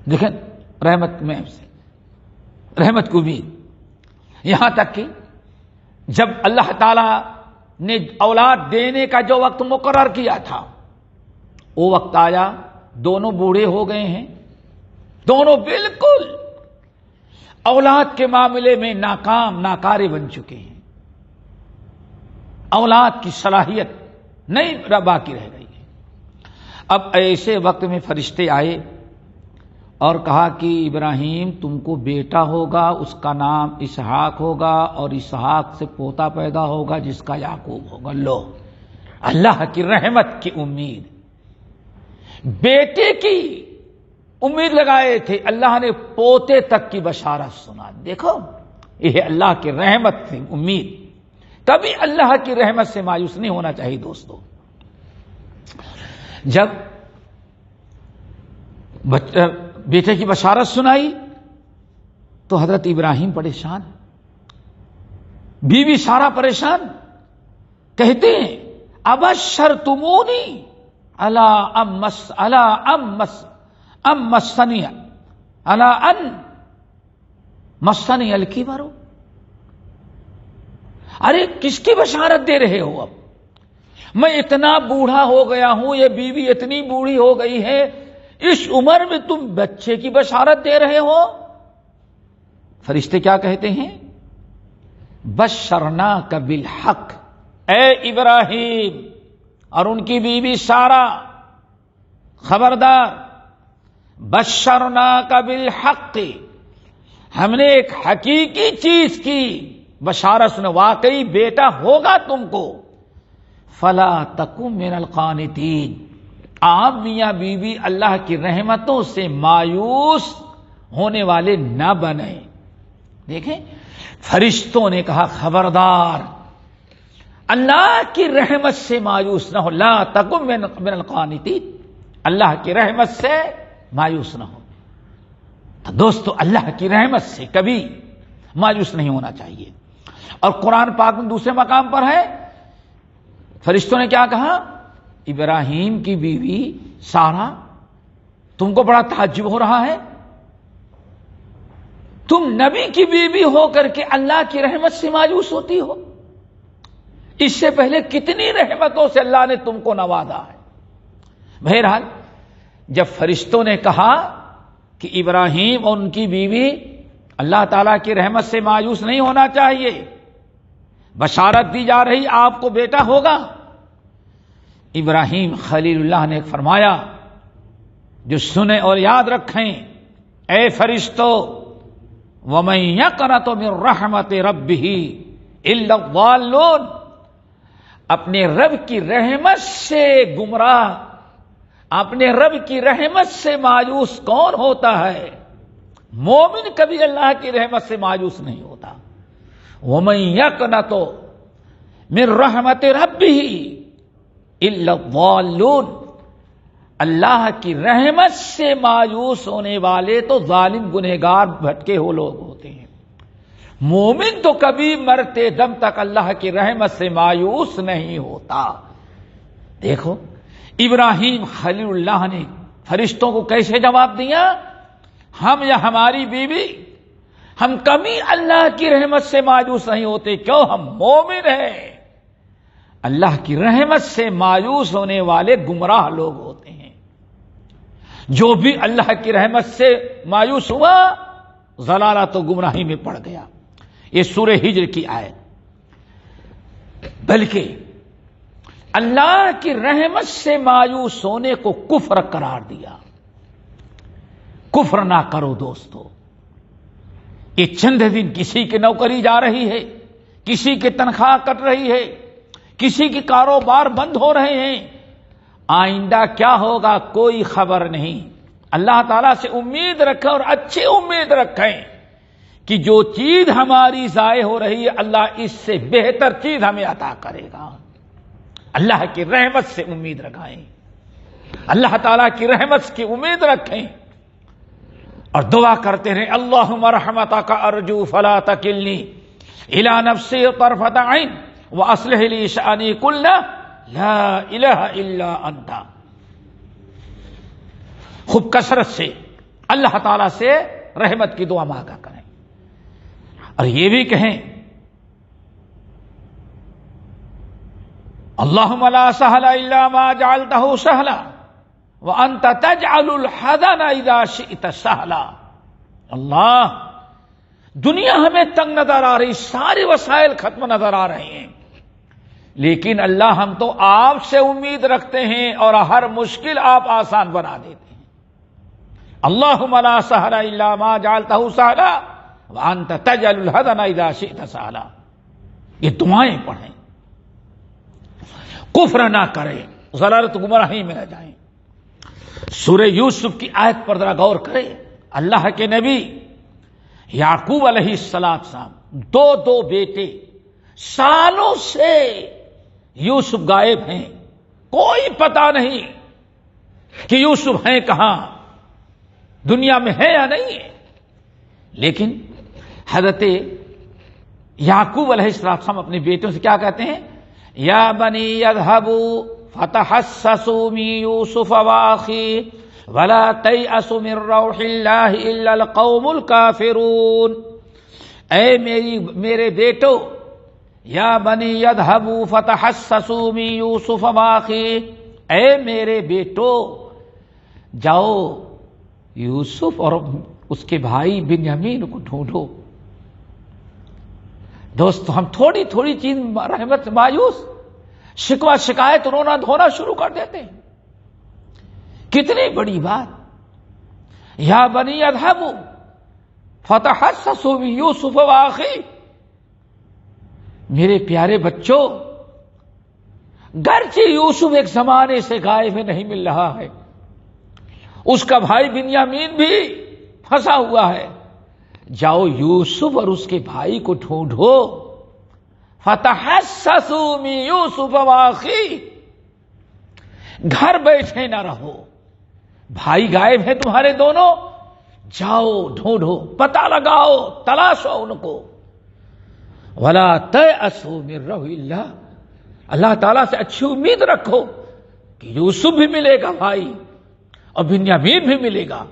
دیکھیں رحمت میں سے رحمت کو بھی، یہاں تک کہ جب اللہ تعالی نے اولاد دینے کا جو وقت مقرر کیا تھا وہ وقت آیا، دونوں بوڑھے ہو گئے ہیں، دونوں بالکل اولاد کے معاملے میں ناکارے بن چکے ہیں، اولاد کی صلاحیت نہیں باقی رہ گئی ہے۔ اب ایسے وقت میں فرشتے آئے اور کہا کہ ابراہیم تم کو بیٹا ہوگا، اس کا نام اسحاق ہوگا، اور اسحاق سے پوتا پیدا ہوگا جس کا یعقوب ہوگا۔ لو، اللہ کی رحمت کی امید، بیٹے کی امید لگائے تھے، اللہ نے پوتے تک کی بشارت سنا۔ دیکھو یہ اللہ کی رحمت کی امید، کبھی اللہ کی رحمت سے مایوس نہیں ہونا چاہیے دوستو۔ جب بیٹے کی بشارت سنائی تو حضرت ابراہیم پریشان، بیوی سارا پریشان، کہتے ہیں ابشرتمونی الا ان مسنی الکبر، ارے کس کی بشارت دے رہے ہو؟ اب میں اتنا بوڑھا ہو گیا ہوں، یہ بیوی اتنی بوڑھی ہو گئی ہے، اس عمر میں تم بچے کی بشارت دے رہے ہو؟ فرشتے کیا کہتے ہیں؟ بشرناک بالحق، اے ابراہیم اور ان کی بیوی سارا، خبردار، بشرناک بالحق، ہم نے ایک حقیقی چیز کی بشارت سنا، واقعی بیٹا ہوگا تم کو۔ فلا تکن من القانتین، آپ میاں بیوی اللہ کی رحمتوں سے مایوس ہونے والے نہ بنیں۔ دیکھیں فرشتوں نے کہا خبردار، اللہ کی رحمت سے مایوس نہ ہو، لا تکن من القانتین، اللہ کی رحمت سے مایوس نہ ہو۔ تو دوستو اللہ کی رحمت سے کبھی مایوس نہیں ہونا چاہیے۔ اور قرآن پاک میں دوسرے مقام پر ہے، فرشتوں نے کیا کہا؟ ابراہیم کی بیوی سارا، تم کو بڑا تعجب ہو رہا ہے، تم نبی کی بیوی ہو کر کے اللہ کی رحمت سے مایوس ہوتی ہو؟ اس سے پہلے کتنی رحمتوں سے اللہ نے تم کو نوازا ہے۔ بہرحال جب فرشتوں نے کہا کہ ابراہیم اور ان کی بیوی اللہ تعالیٰ کی رحمت سے مایوس نہیں ہونا چاہیے. بشارت دی جا رہی آپ کو بیٹا ہوگا. ابراہیم خلیل اللہ نے فرمایا جو سنیں اور یاد رکھیں، اے فرشتو، وَمَن يَقْنَطُ مِن رَحْمَتِ رَبِّهِ إِلَّا الضَّالُّونَ، اپنے رب کی رحمت سے گمراہ، اپنے رب کی رحمت سے مایوس کون ہوتا ہے؟ مومن کبھی اللہ کی رحمت سے مایوس نہیں ہوتا. وَمَن يَقْنَطُ مِن رَحْمَتِ رَبِّهِ إِلَّا الضَّالُّونَ، اللہ کی رحمت سے مایوس ہونے والے تو ظالم گنہگار بھٹکے ہوئے لوگ ہوتے ہیں. مومن تو کبھی مرتے دم تک اللہ کی رحمت سے مایوس نہیں ہوتا. دیکھو ابراہیم خلیل اللہ نے فرشتوں کو کیسے جواب دیا؟ ہم یا ہماری بیوی، ہم کبھی اللہ کی رحمت سے مایوس نہیں ہوتے. کیوں؟ ہم مومن ہیں. اللہ کی رحمت سے مایوس ہونے والے گمراہ لوگ ہوتے ہیں. جو بھی اللہ کی رحمت سے مایوس ہوا ضلالت و گمراہی میں پڑ گیا. یہ سورہ ہجر کی آیت. بلکہ اللہ کی رحمت سے مایوس ہونے کو کفر قرار دیا. کفر نہ کرو دوستو. یہ چند دن کسی کی نوکری جا رہی ہے، کسی کی تنخواہ کٹ رہی ہے، کسی کے کاروبار بند ہو رہے ہیں، آئندہ کیا ہوگا کوئی خبر نہیں. اللہ تعالیٰ سے امید رکھیں اور اچھی امید رکھیں کہ جو چیز ہماری ضائع ہو رہی ہے اللہ اس سے بہتر چیز ہمیں عطا کرے گا. اللہ کی رحمت سے امید رکھائیں، اللہ تعالیٰ کی رحمت کی امید رکھیں اور دعا کرتے رہیں اللہم رحمتک ارجو فلا تکلنی الی نفسی طرفۃ عین وَأَصْلِحْ لِي شَأْنِي كُلَّهُ لَا إِلَٰهَ إِلَّا أَنْتَ. خوب کثرت سے اللہ تعالیٰ سے رحمت کی دعا مانگا کریں اور یہ بھی کہیں اللہم لا سہل الا ما جعلتہ سہلا وانت تجعل الحزن اذا شئت سہلا. اللہ، دنیا ہمیں تنگ نظر آ رہی، سارے وسائل ختم نظر آ رہے ہیں، لیکن اللہ ہم تو آپ سے امید رکھتے ہیں اور ہر مشکل آپ آسان بنا دیتے ہیں. اللہم لا سہل الا ما جعلتہ سہلا وانت تجعل الحزن اذا شئت سہلا. یہ دعائیں پڑھیں، کفر نہ کریں، ضلالت گمراہی میں نہ جائیں. سورہ یوسف کی آیت پر ذرا غور کریں. اللہ کے نبی یعقوب علیہ السلام دو بیٹے، سالوں سے یوسف غائب ہیں، کوئی پتہ نہیں کہ یوسف ہیں کہاں، دنیا میں ہے یا نہیں ہے. لیکن حضرت یعقوب علیہ السلام اپنے بیٹوں سے کیا کہتے ہیں؟ یا بنی اذهبوا فتحسسوا من یوسف واخیہ ولا تیأسوا من روح اللہ الا القوم الکافرون. اے میرے بیٹو، یا بنی اذهبوا فتحسسوا من یوسف واخیہ، اے میرے بیٹو جاؤ یوسف اور اس کے بھائی بنیامین کو ڈھونڈو. دوستو، ہم تھوڑی تھوڑی چیز رحمت سے مایوس، شکوہ شکایت رونا دھونا شروع کر دیتے ہیں. کتنی بڑی بات. یا بنی اذهبوا فتحسسوا من یوسف واخیہ، میرے پیارے بچوں، گرچہ یوسف ایک زمانے سے غائب ہے، نہیں مل رہا ہے، اس کا بھائی بنیامین بھی پھنسا ہوا ہے، جاؤ یوسف اور اس کے بھائی کو ڈھونڈو. فتحسسوا من یوسف واخیہ، گھر بیٹھے نہ رہو، بھائی غائب ہیں تمہارے دونوں، جاؤ ڈھونڈو، پتہ لگاؤ، تلاشو ان کو. ولا تیأسوا من روح اللہ، اللہ تعالیٰ سے اچھی امید رکھو کہ یوسف بھی ملے گا بھائی اور بنیامین بھی ملے گا.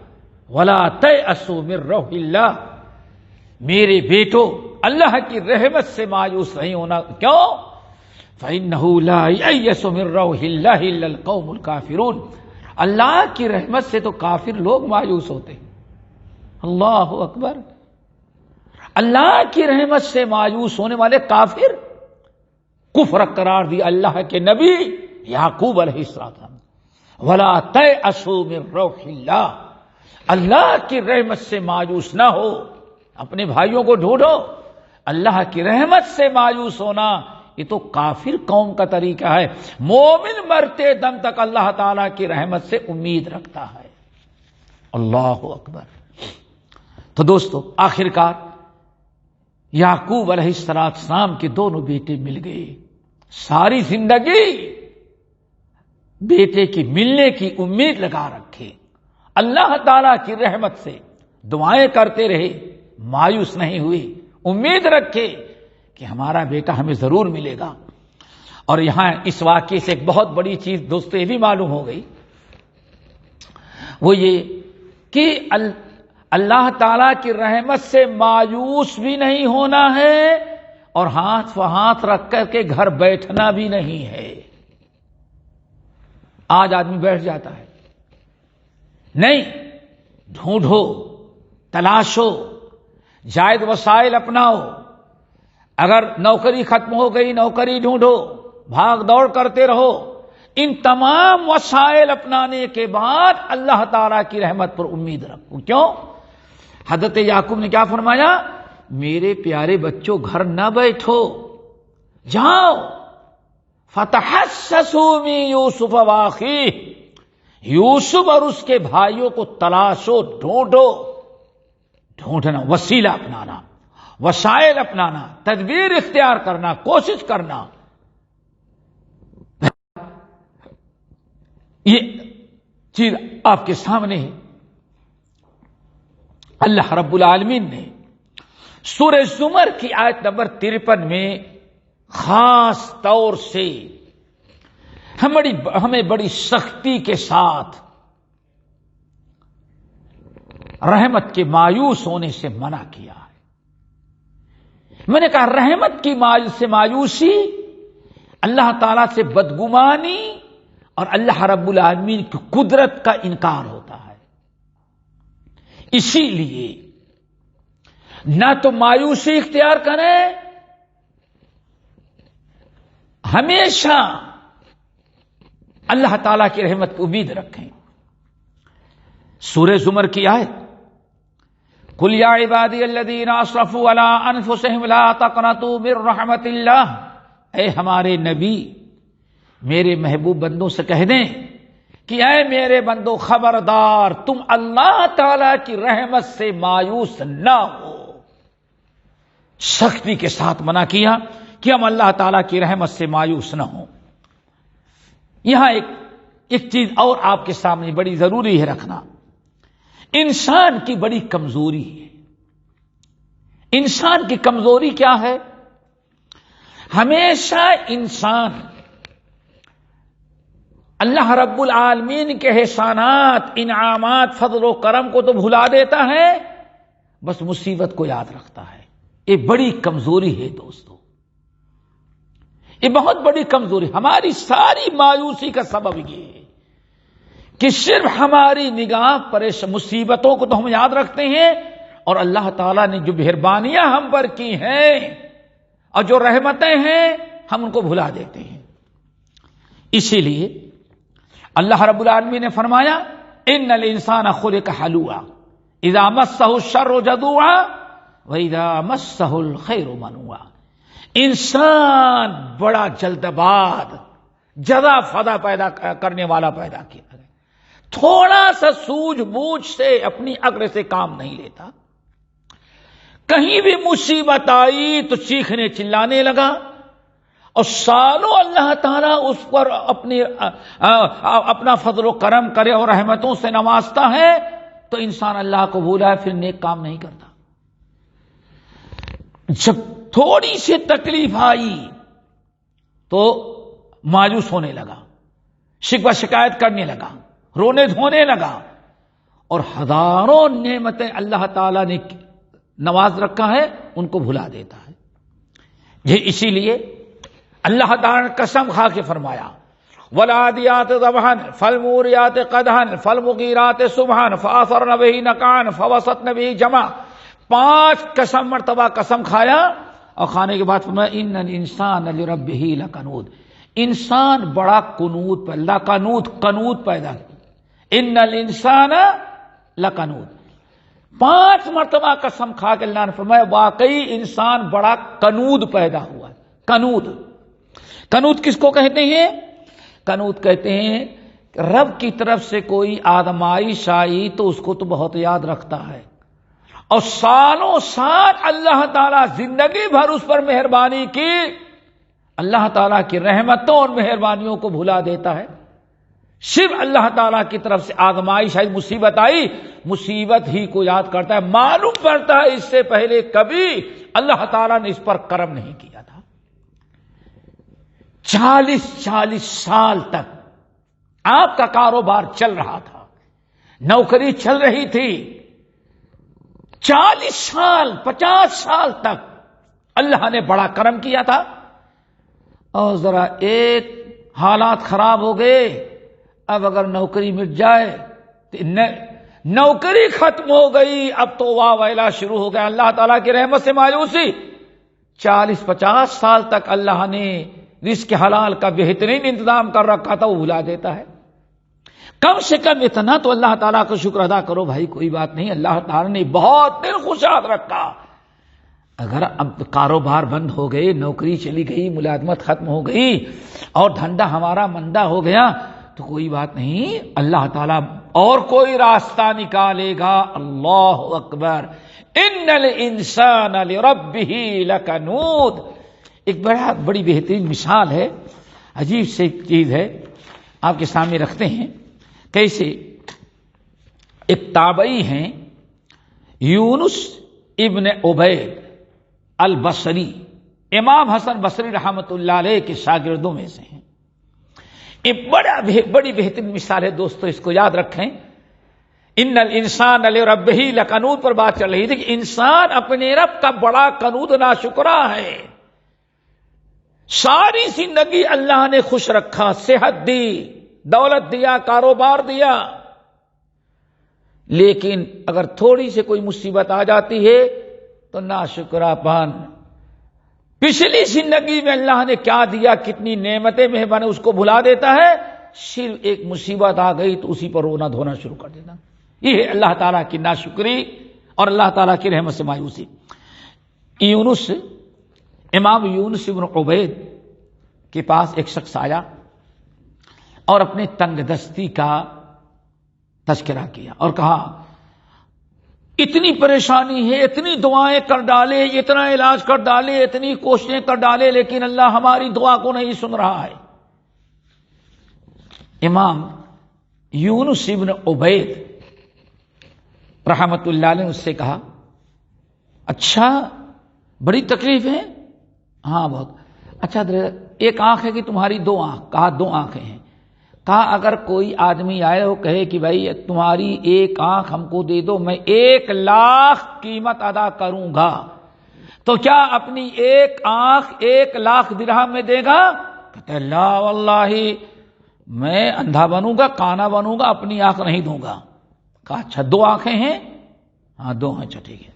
ولا تیأسوا من روح اللہ، میرے بیٹو اللہ کی رحمت سے مایوس نہیں ہونا. کیوں؟ فإنه لا ييأس من روح اللہ الا القوم الکافرون. اللہ کی رحمت سے تو کافر لوگ مایوس ہوتے ہیں. اللہ اکبر. اللہ کی رحمت سے مایوس ہونے والے کافر کفر قرار دیا اللہ کے نبی یعقوب علیہ السلام، ولا تیأسوا من روح اللہ، اللہ کی رحمت سے مایوس نہ ہو، اپنے بھائیوں کو ڈھونڈو۔ اللہ کی رحمت سے مایوس ہونا یہ تو کافر قوم کا طریقہ ہے، مومن مرتے دم تک اللہ تعالی کی رحمت سے امید رکھتا ہے۔ اللہ اکبر۔ تو دوستو، آخرکار یعقوب علیہ السلام کے دونوں بیٹے مل گئے، ساری زندگی بیٹے کی ملنے کی امید لگا رکھے، اللہ تعالی کی رحمت سے دعائیں کرتے رہے، مایوس نہیں ہوئے، امید رکھے کہ ہمارا بیٹا ہمیں ضرور ملے گا۔ اور یہاں اس واقعے سے ایک بہت بڑی چیز دوستو یہ بھی معلوم ہو گئی، وہ یہ کہ اللہ تعالی کی رحمت سے مایوس بھی نہیں ہونا ہے اور ہاتھ پہ ہاتھ رکھ کر کے گھر بیٹھنا بھی نہیں ہے۔ آج آدمی بیٹھ جاتا ہے، نہیں، ڈھونڈو، تلاشو، جائز وسائل اپناؤ۔ اگر نوکری ختم ہو گئی، نوکری ڈھونڈو، بھاگ دوڑ کرتے رہو۔ ان تمام وسائل اپنانے کے بعد اللہ تعالی کی رحمت پر امید رکھو۔ کیوں؟ حضرت یعقوب نے کیا فرمایا؟ میرے پیارے بچوں، گھر نہ بیٹھو، جاؤ، فتحسسوا من یوسف واخیہ، یوسف اور اس کے بھائیوں کو تلاشو، ڈھونڈو۔ ڈھونڈنا، وسیلہ اپنانا، وسائل اپنانا، تدبیر اختیار کرنا، کوشش کرنا۔ یہ چیز آپ کے سامنے ہے۔ اللہ رب العالمین نے سورہ زمر کی آیت نمبر 53 میں خاص طور سے ہمیں بڑی سختی کے ساتھ رحمت کے مایوس ہونے سے منع کیا ہے۔ میں نے کہا رحمت کی سے مایوسی، اللہ تعالی سے بدگمانی اور اللہ رب العالمین کی قدرت کا انکار ہوتا ہے۔ اسی لیے نہ تو مایوسی اختیار کریں، ہمیشہ اللہ تعالی کی رحمت کی امید رکھیں۔ سورہ زمر کی آیت، قل یا عبادی الذین اسرفوا علی انفسہم لا تقنطوا من رحمت اللہ، اے ہمارے نبی میرے محبوب بندوں سے کہہ دیں کہ اے میرے بندو، خبردار تم اللہ تعالی کی رحمت سے مایوس نہ ہو۔ سختی کے ساتھ منع کیا کہ ہم اللہ تعالی کی رحمت سے مایوس نہ ہوں۔ یہاں ایک چیز اور آپ کے سامنے بڑی ضروری ہے رکھنا، انسان کی بڑی کمزوری ہے۔ انسان کی کمزوری کیا ہے؟ ہمیشہ انسان اللہ رب العالمین کے احسانات، انعامات، فضل و کرم کو تو بھلا دیتا ہے، بس مصیبت کو یاد رکھتا ہے۔ یہ بڑی کمزوری ہے دوستو، یہ بہت بڑی کمزوری۔ ہماری ساری مایوسی کا سبب یہ ہے کہ صرف ہماری نگاہ مصیبتوں کو تو ہم یاد رکھتے ہیں، اور اللہ تعالیٰ نے جو مہربانیاں ہم پر کی ہیں اور جو رحمتیں ہیں ہم ان کو بھلا دیتے ہیں۔ اسی لیے اللہ رب العالمین نے فرمایا ان الانسان خلق ہلوعا اذا مسہ الشر جزوعا واذا مسہ الخیر منوعا۔ انسان بڑا جلد باز، جزا فضا پیدا کرنے والا پیدا کیا ہے، تھوڑا سا سوجھ بوجھ سے اپنی عقل سے کام نہیں لیتا۔ کہیں بھی مصیبت آئی تو چیخنے چلانے لگا، اور سالوں اللہ تعالیٰ اس پر اپنا فضل و کرم کرے اور رحمتوں سے نوازتا ہے تو انسان اللہ کو بھولا ہے، پھر نیک کام نہیں کرتا۔ جب تھوڑی سی تکلیف آئی تو مایوس ہونے لگا، شکوہ شکایت کرنے لگا، رونے دھونے لگا، اور ہزاروں نعمتیں اللہ تعالیٰ نے نواز رکھا ہے ان کو بھلا دیتا ہے۔ یہ اسی لیے اللہ تعالیٰ نے قسم کھا کے فرمایا والعادیات ضبحا فالموریات قدحا فالمغیرات صبحا فاثرن به نقعا فوسطن به جمعا۔ 5 مرتبہ قسم کھایا اور کھانے کے بعد فرمایا ان الانسان لربہ لکنود، انسان بڑا قنوت پیدا، قنوت پیدا کی، ان الانسان لکنود۔ 5 مرتبہ قسم کھا کے اللہ نے فرمایا واقعی انسان بڑا قنوت پیدا ہوا ہے۔ قنوت کس کو کہتے ہیں؟ قنوت کہتے ہیں رب کی طرف سے کوئی آزمائش آئی تو اس کو تو بہت یاد رکھتا ہے، اور سالوں سال اللہ تعالیٰ زندگی بھر اس پر مہربانی کی، اللہ تعالیٰ کی رحمتوں اور مہربانیوں کو بھلا دیتا ہے۔ صرف اللہ تعالیٰ کی طرف سے آزمائش آئی، مصیبت آئی، مصیبت ہی کو یاد کرتا ہے، معلوم پڑتا ہے اس سے پہلے کبھی اللہ تعالیٰ نے اس پر کرم نہیں کیا تھا۔ 40 سال تک آپ کا کاروبار چل رہا تھا، نوکری چل رہی تھی، 40 سال 50 سال تک اللہ نے بڑا کرم کیا تھا، اور ذرا ایک حالات خراب ہو گئے، اب اگر نوکری مٹ جائے، نوکری ختم ہو گئی، اب تو واہ ویلا شروع ہو گیا، اللہ تعالیٰ کی رحمت سے مایوسی۔ 40-50 سال تک اللہ نے رزق حلال کا بہترین انتظام کر رکھا تھا، وہ بھلا دیتا ہے۔ کم سے کم اتنا تو اللہ تعالیٰ کا شکر ادا کرو بھائی، کوئی بات نہیں، اللہ تعالیٰ نے بہت دل خوشحال رکھا۔ اگر اب کاروبار بند ہو گئے، نوکری چلی گئی، ملازمت ختم ہو گئی اور دھندا ہمارا مندہ ہو گیا تو کوئی بات نہیں، اللہ تعالیٰ اور کوئی راستہ نکالے گا۔ اللہ اکبر، ان الانسان لربہ لکنود۔ ایک بڑی بہترین مثال ہے، عجیب سے چیز ہے، آپ کے سامنے رکھتے ہیں۔ کیسے؟ ایک تابعی ہیں یونس ابن عبید البصری، امام حسن بصری رحمۃ اللہ علیہ کے شاگردوں میں سے ہیں۔ ایک بڑی بہترین مثال ہے دوستو، اس کو یاد رکھیں۔ ان الانسان لربہ لکنود پر بات چل رہی تھی کہ انسان اپنے رب کا بڑا قنوت ناشکرا ہے۔ ساری زندگی اللہ نے خوش رکھا، صحت دی، دولت دیا، کاروبار دیا، لیکن اگر تھوڑی سے کوئی مصیبت آ جاتی ہے تو ناشکرا پن۔ پچھلی زندگی میں اللہ نے کیا دیا، کتنی نعمتیں مہربانی، اس کو بھلا دیتا ہے، صرف ایک مصیبت آ گئی تو اسی پر رونا دھونا شروع کر دیتا۔ یہ ہے اللہ تعالیٰ کی ناشکری اور اللہ تعالیٰ کی رحمت سے مایوسی۔ امام یونس ابن عبید کے پاس ایک شخص آیا اور اپنے تنگ دستی کا تذکرہ کیا اور کہا اتنی پریشانی ہے، اتنی دعائیں کر ڈالے، اتنا علاج کر ڈالے، اتنی کوششیں کر ڈالے، لیکن اللہ ہماری دعا کو نہیں سن رہا ہے۔ امام یونس ابن عبید رحمت اللہ علیہ نے اس سے کہا اچھا بڑی تکلیف ہے؟ ہاں بہت۔ اچھا ایک آنکھ ہے کہ تمہاری 2 آنکھ؟ کہا 2 آنکھیں ہیں۔ کہا اگر کوئی آدمی آئے وہ کہے کہ بھائی تمہاری 1 آنکھ ہم کو دے دو، میں 1 لاکھ قیمت ادا کروں گا، تو کیا اپنی 1 آنکھ 1 لاکھ درہم میں دے گا؟ کہتے لا واللہ میں اندھا بنوں گا، کانا بنوں گا، اپنی آنکھ نہیں دوں گا۔ کہا اچھا 2 آنکھیں ہیں؟ ہاں 2 ہیں۔ اچھا ٹھیک ہے۔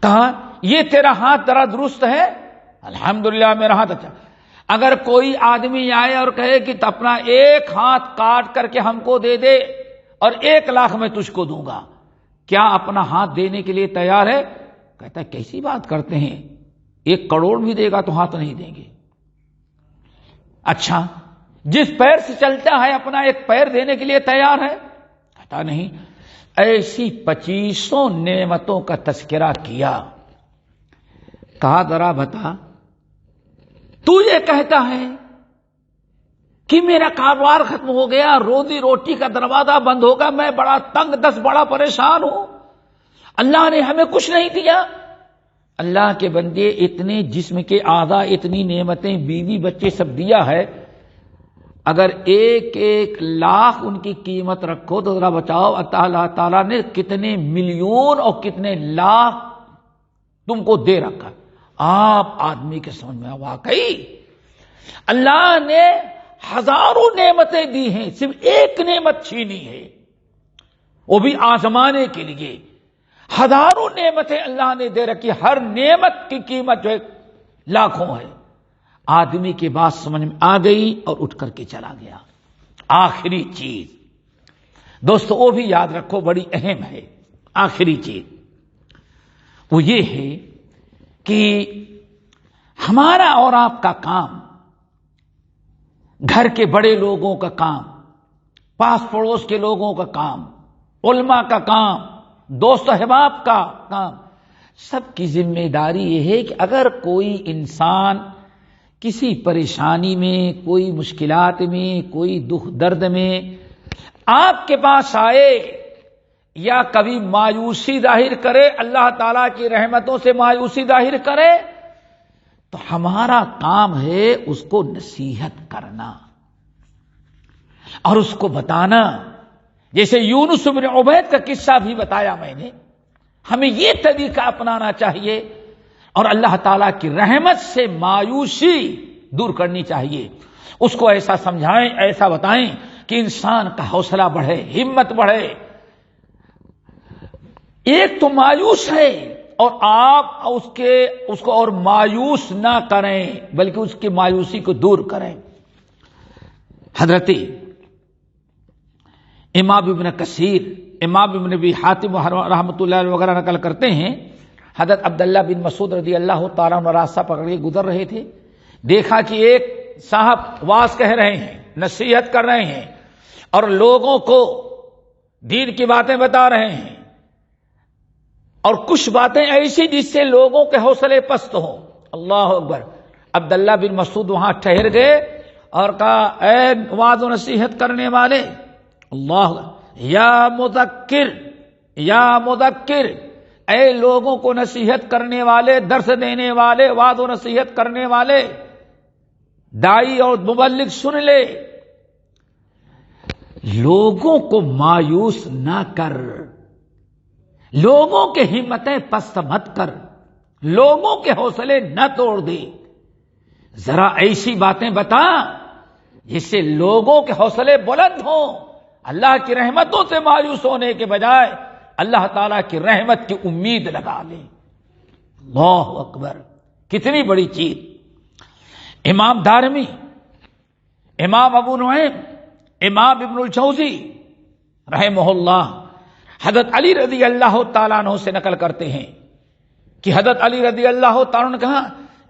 کہا یہ تیرا ہاتھ ذرا درست ہے؟ الحمدللہ میرا ہاتھ اچھا۔ اگر کوئی آدمی آئے اور کہے کہ اپنا 1 ہاتھ کاٹ کر کے ہم کو دے دے اور 1 لاکھ میں تجھ کو دوں گا، کیا اپنا ہاتھ دینے کے لیے تیار ہے؟ کہتا ہے کیسی بات کرتے ہیں، 1 کروڑ بھی دے گا تو ہاتھ نہیں دیں گے۔ اچھا جس پیر سے چلتا ہے اپنا 1 پیر دینے کے لیے تیار ہے؟ کہتا نہیں۔ ایسی 2500 نعمتوں کا تذکرہ کیا۔ کہا ذرا بتا تو یہ کہتا ہے کہ میرا کاروبار ختم ہو گیا، روزی روٹی کا دروازہ بند ہوگا، میں بڑا تنگ دست، بڑا پریشان ہوں، اللہ نے ہمیں کچھ نہیں دیا۔ اللہ کے بندے اتنے جسم کے اعضاء، اتنی نعمتیں، بیوی بچے سب دیا ہے، اگر 1 لاکھ ان کی قیمت رکھو تو ذرا بچاؤ اللہ تعالیٰ نے کتنے ملین اور کتنے لاکھ تم کو دے رکھا۔ آپ آدمی کے سمجھ میں واقعی اللہ نے ہزاروں نعمتیں دی ہیں، صرف 1 نعمت چھینی ہے، وہ بھی آزمانے کے لیے۔ ہزاروں نعمتیں اللہ نے دے رکھی، ہر نعمت کی قیمت جو ہے لاکھوں ہے. آدمی کی بات سمجھ میں آ گئی اور اٹھ کر کے چلا گیا. آخری چیز دوستو وہ بھی یاد رکھو، بڑی اہم ہے. آخری چیز وہ یہ ہے کہ ہمارا اور آپ کا کام، گھر کے بڑے لوگوں کا کام، پاس پڑوس کے لوگوں کا کام، علماء کا کام، دوست احباب کا کام، سب کی ذمہ داری یہ ہے کہ اگر کوئی انسان کسی پریشانی میں، کوئی مشکلات میں، کوئی دکھ درد میں آپ کے پاس آئے یا کبھی مایوسی ظاہر کرے، اللہ تعالیٰ کی رحمتوں سے مایوسی ظاہر کرے، تو ہمارا کام ہے اس کو نصیحت کرنا اور اس کو بتانا. جیسے یونس بن عبید کا قصہ بھی بتایا میں نے، ہمیں یہ طریقہ اپنانا چاہیے اور اللہ تعالیٰ کی رحمت سے مایوسی دور کرنی چاہیے. اس کو ایسا سمجھائیں، ایسا بتائیں کہ انسان کا حوصلہ بڑھے، ہمت بڑھے. ایک تو مایوس ہے اور آپ اس کو اور مایوس نہ کریں بلکہ اس کی مایوسی کو دور کریں. حضرت امام ابن کثیر، امام ابن ابی حاتم رحمۃ اللہ علیہ وغیرہ نقل کرتے ہیں، حضرت عبداللہ بن مسعود رضی اللہ تعالیٰ عنہ راستہ پکڑ کے گزر رہے تھے. دیکھا کہ ایک صاحب واعظ کہہ رہے ہیں، نصیحت کر رہے ہیں اور لوگوں کو دین کی باتیں بتا رہے ہیں، اور کچھ باتیں ایسی جس سے لوگوں کے حوصلے پست ہوں. اللہ اکبر. عبداللہ بن مسعود وہاں ٹھہر گئے اور کہا، اے واعظ و نصیحت کرنے والے، اللہ یا مذکر، یا مذکر، اے لوگوں کو نصیحت کرنے والے، درس دینے والے، وعظ و نصیحت کرنے والے، دائی اور مبلغ سن لے، لوگوں کو مایوس نہ کر، لوگوں کے ہمتیں پست مت کر، لوگوں کے حوصلے نہ توڑ دے، ذرا ایسی باتیں بتا جس سے لوگوں کے حوصلے بلند ہوں، اللہ کی رحمتوں سے مایوس ہونے کے بجائے اللہ تعالیٰ کی رحمت کی امید لگا لیں. اللہ اکبر، کتنی بڑی چیز. امام دارمی، امام ابو نعیم، امام ابن الجوزی رحمہ اللہ حضرت علی رضی اللہ تعالیٰ عنہ سے نقل کرتے ہیں کہ حضرت علی رضی اللہ تعالیٰ عنہ نے کہا،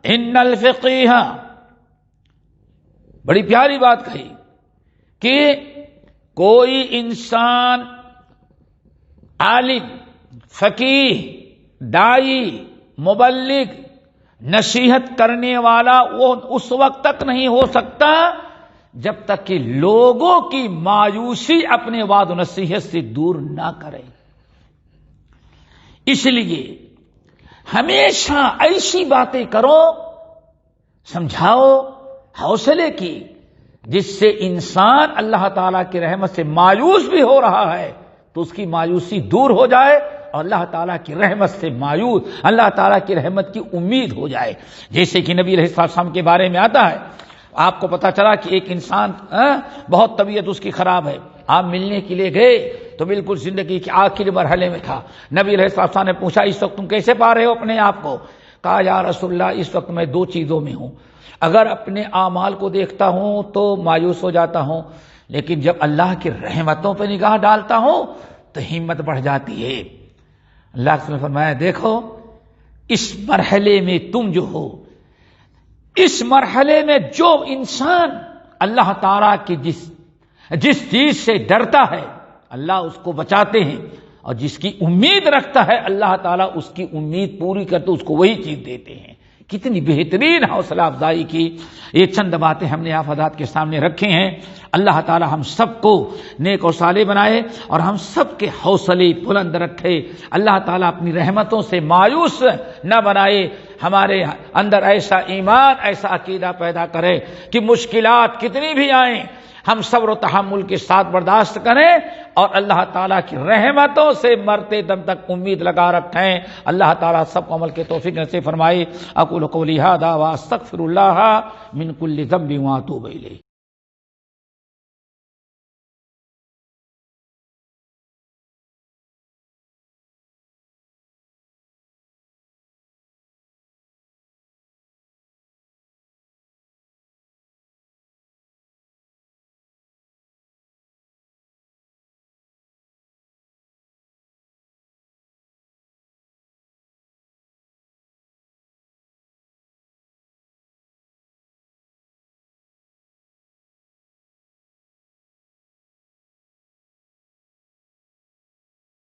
ان الفقیہ، بڑی پیاری بات کہی کہ کوئی انسان عالم، فقیہ، دائی، مبلغ، نصیحت کرنے والا وہ اس وقت تک نہیں ہو سکتا جب تک کہ لوگوں کی مایوسی اپنے وعظ و نصیحت سے دور نہ کرے. اس لیے ہمیشہ ایسی باتیں کرو، سمجھاؤ، حوصلے کی، جس سے انسان اللہ تعالیٰ کی رحمت سے مایوس بھی ہو رہا ہے تو اس کی مایوسی دور ہو جائے اور اللہ تعالیٰ کی رحمت سے مایوس، اللہ تعالیٰ کی رحمت کی امید ہو جائے. جیسے کہ نبی علیہ السلام کے بارے میں آتا ہے، آپ کو پتا چلا کہ ایک انسان بہت طبیعت اس کی خراب ہے، آپ ملنے کے لیے گئے تو بالکل زندگی کے آخری مرحلے میں تھا. نبی علیہ السلام نے پوچھا، اس وقت تم کیسے پا رہے ہو اپنے آپ کو؟ کہا، یا رسول اللہ، اس وقت میں دو چیزوں میں ہوں، اگر اپنے اعمال کو دیکھتا ہوں تو مایوس ہو جاتا ہوں، لیکن جب اللہ کی رحمتوں پہ نگاہ ڈالتا ہوں تو ہمت بڑھ جاتی ہے. اللہ کے رسول نے فرمایا، دیکھو اس مرحلے میں تم جو ہو، اس مرحلے میں جو انسان اللہ تعالیٰ کی جس چیز سے ڈرتا ہے اللہ اس کو بچاتے ہیں، اور جس کی امید رکھتا ہے اللہ تعالیٰ اس کی امید پوری کرتے، اس کو وہی چیز دیتے ہیں. کتنی بہترین حوصلہ افزائی کی یہ چند باتیں ہم نے آپ حضرات کے سامنے رکھے ہیں. اللہ تعالی ہم سب کو نیک و صالح بنائے اور ہم سب کے حوصلے بلند رکھے. اللہ تعالی اپنی رحمتوں سے مایوس نہ بنائے. ہمارے اندر ایسا ایمان، ایسا عقیدہ پیدا کرے کہ مشکلات کتنی بھی آئیں ہم صبر و تحمل کے ساتھ برداشت کریں اور اللہ تعالیٰ کی رحمتوں سے مرتے دم تک امید لگا رکھیں. اللہ تعالیٰ سب کو عمل کے توفیق نصیب فرمائے. اقول قولی ھذا واستغفر اللہ من کل ذنب واتوب الیہ.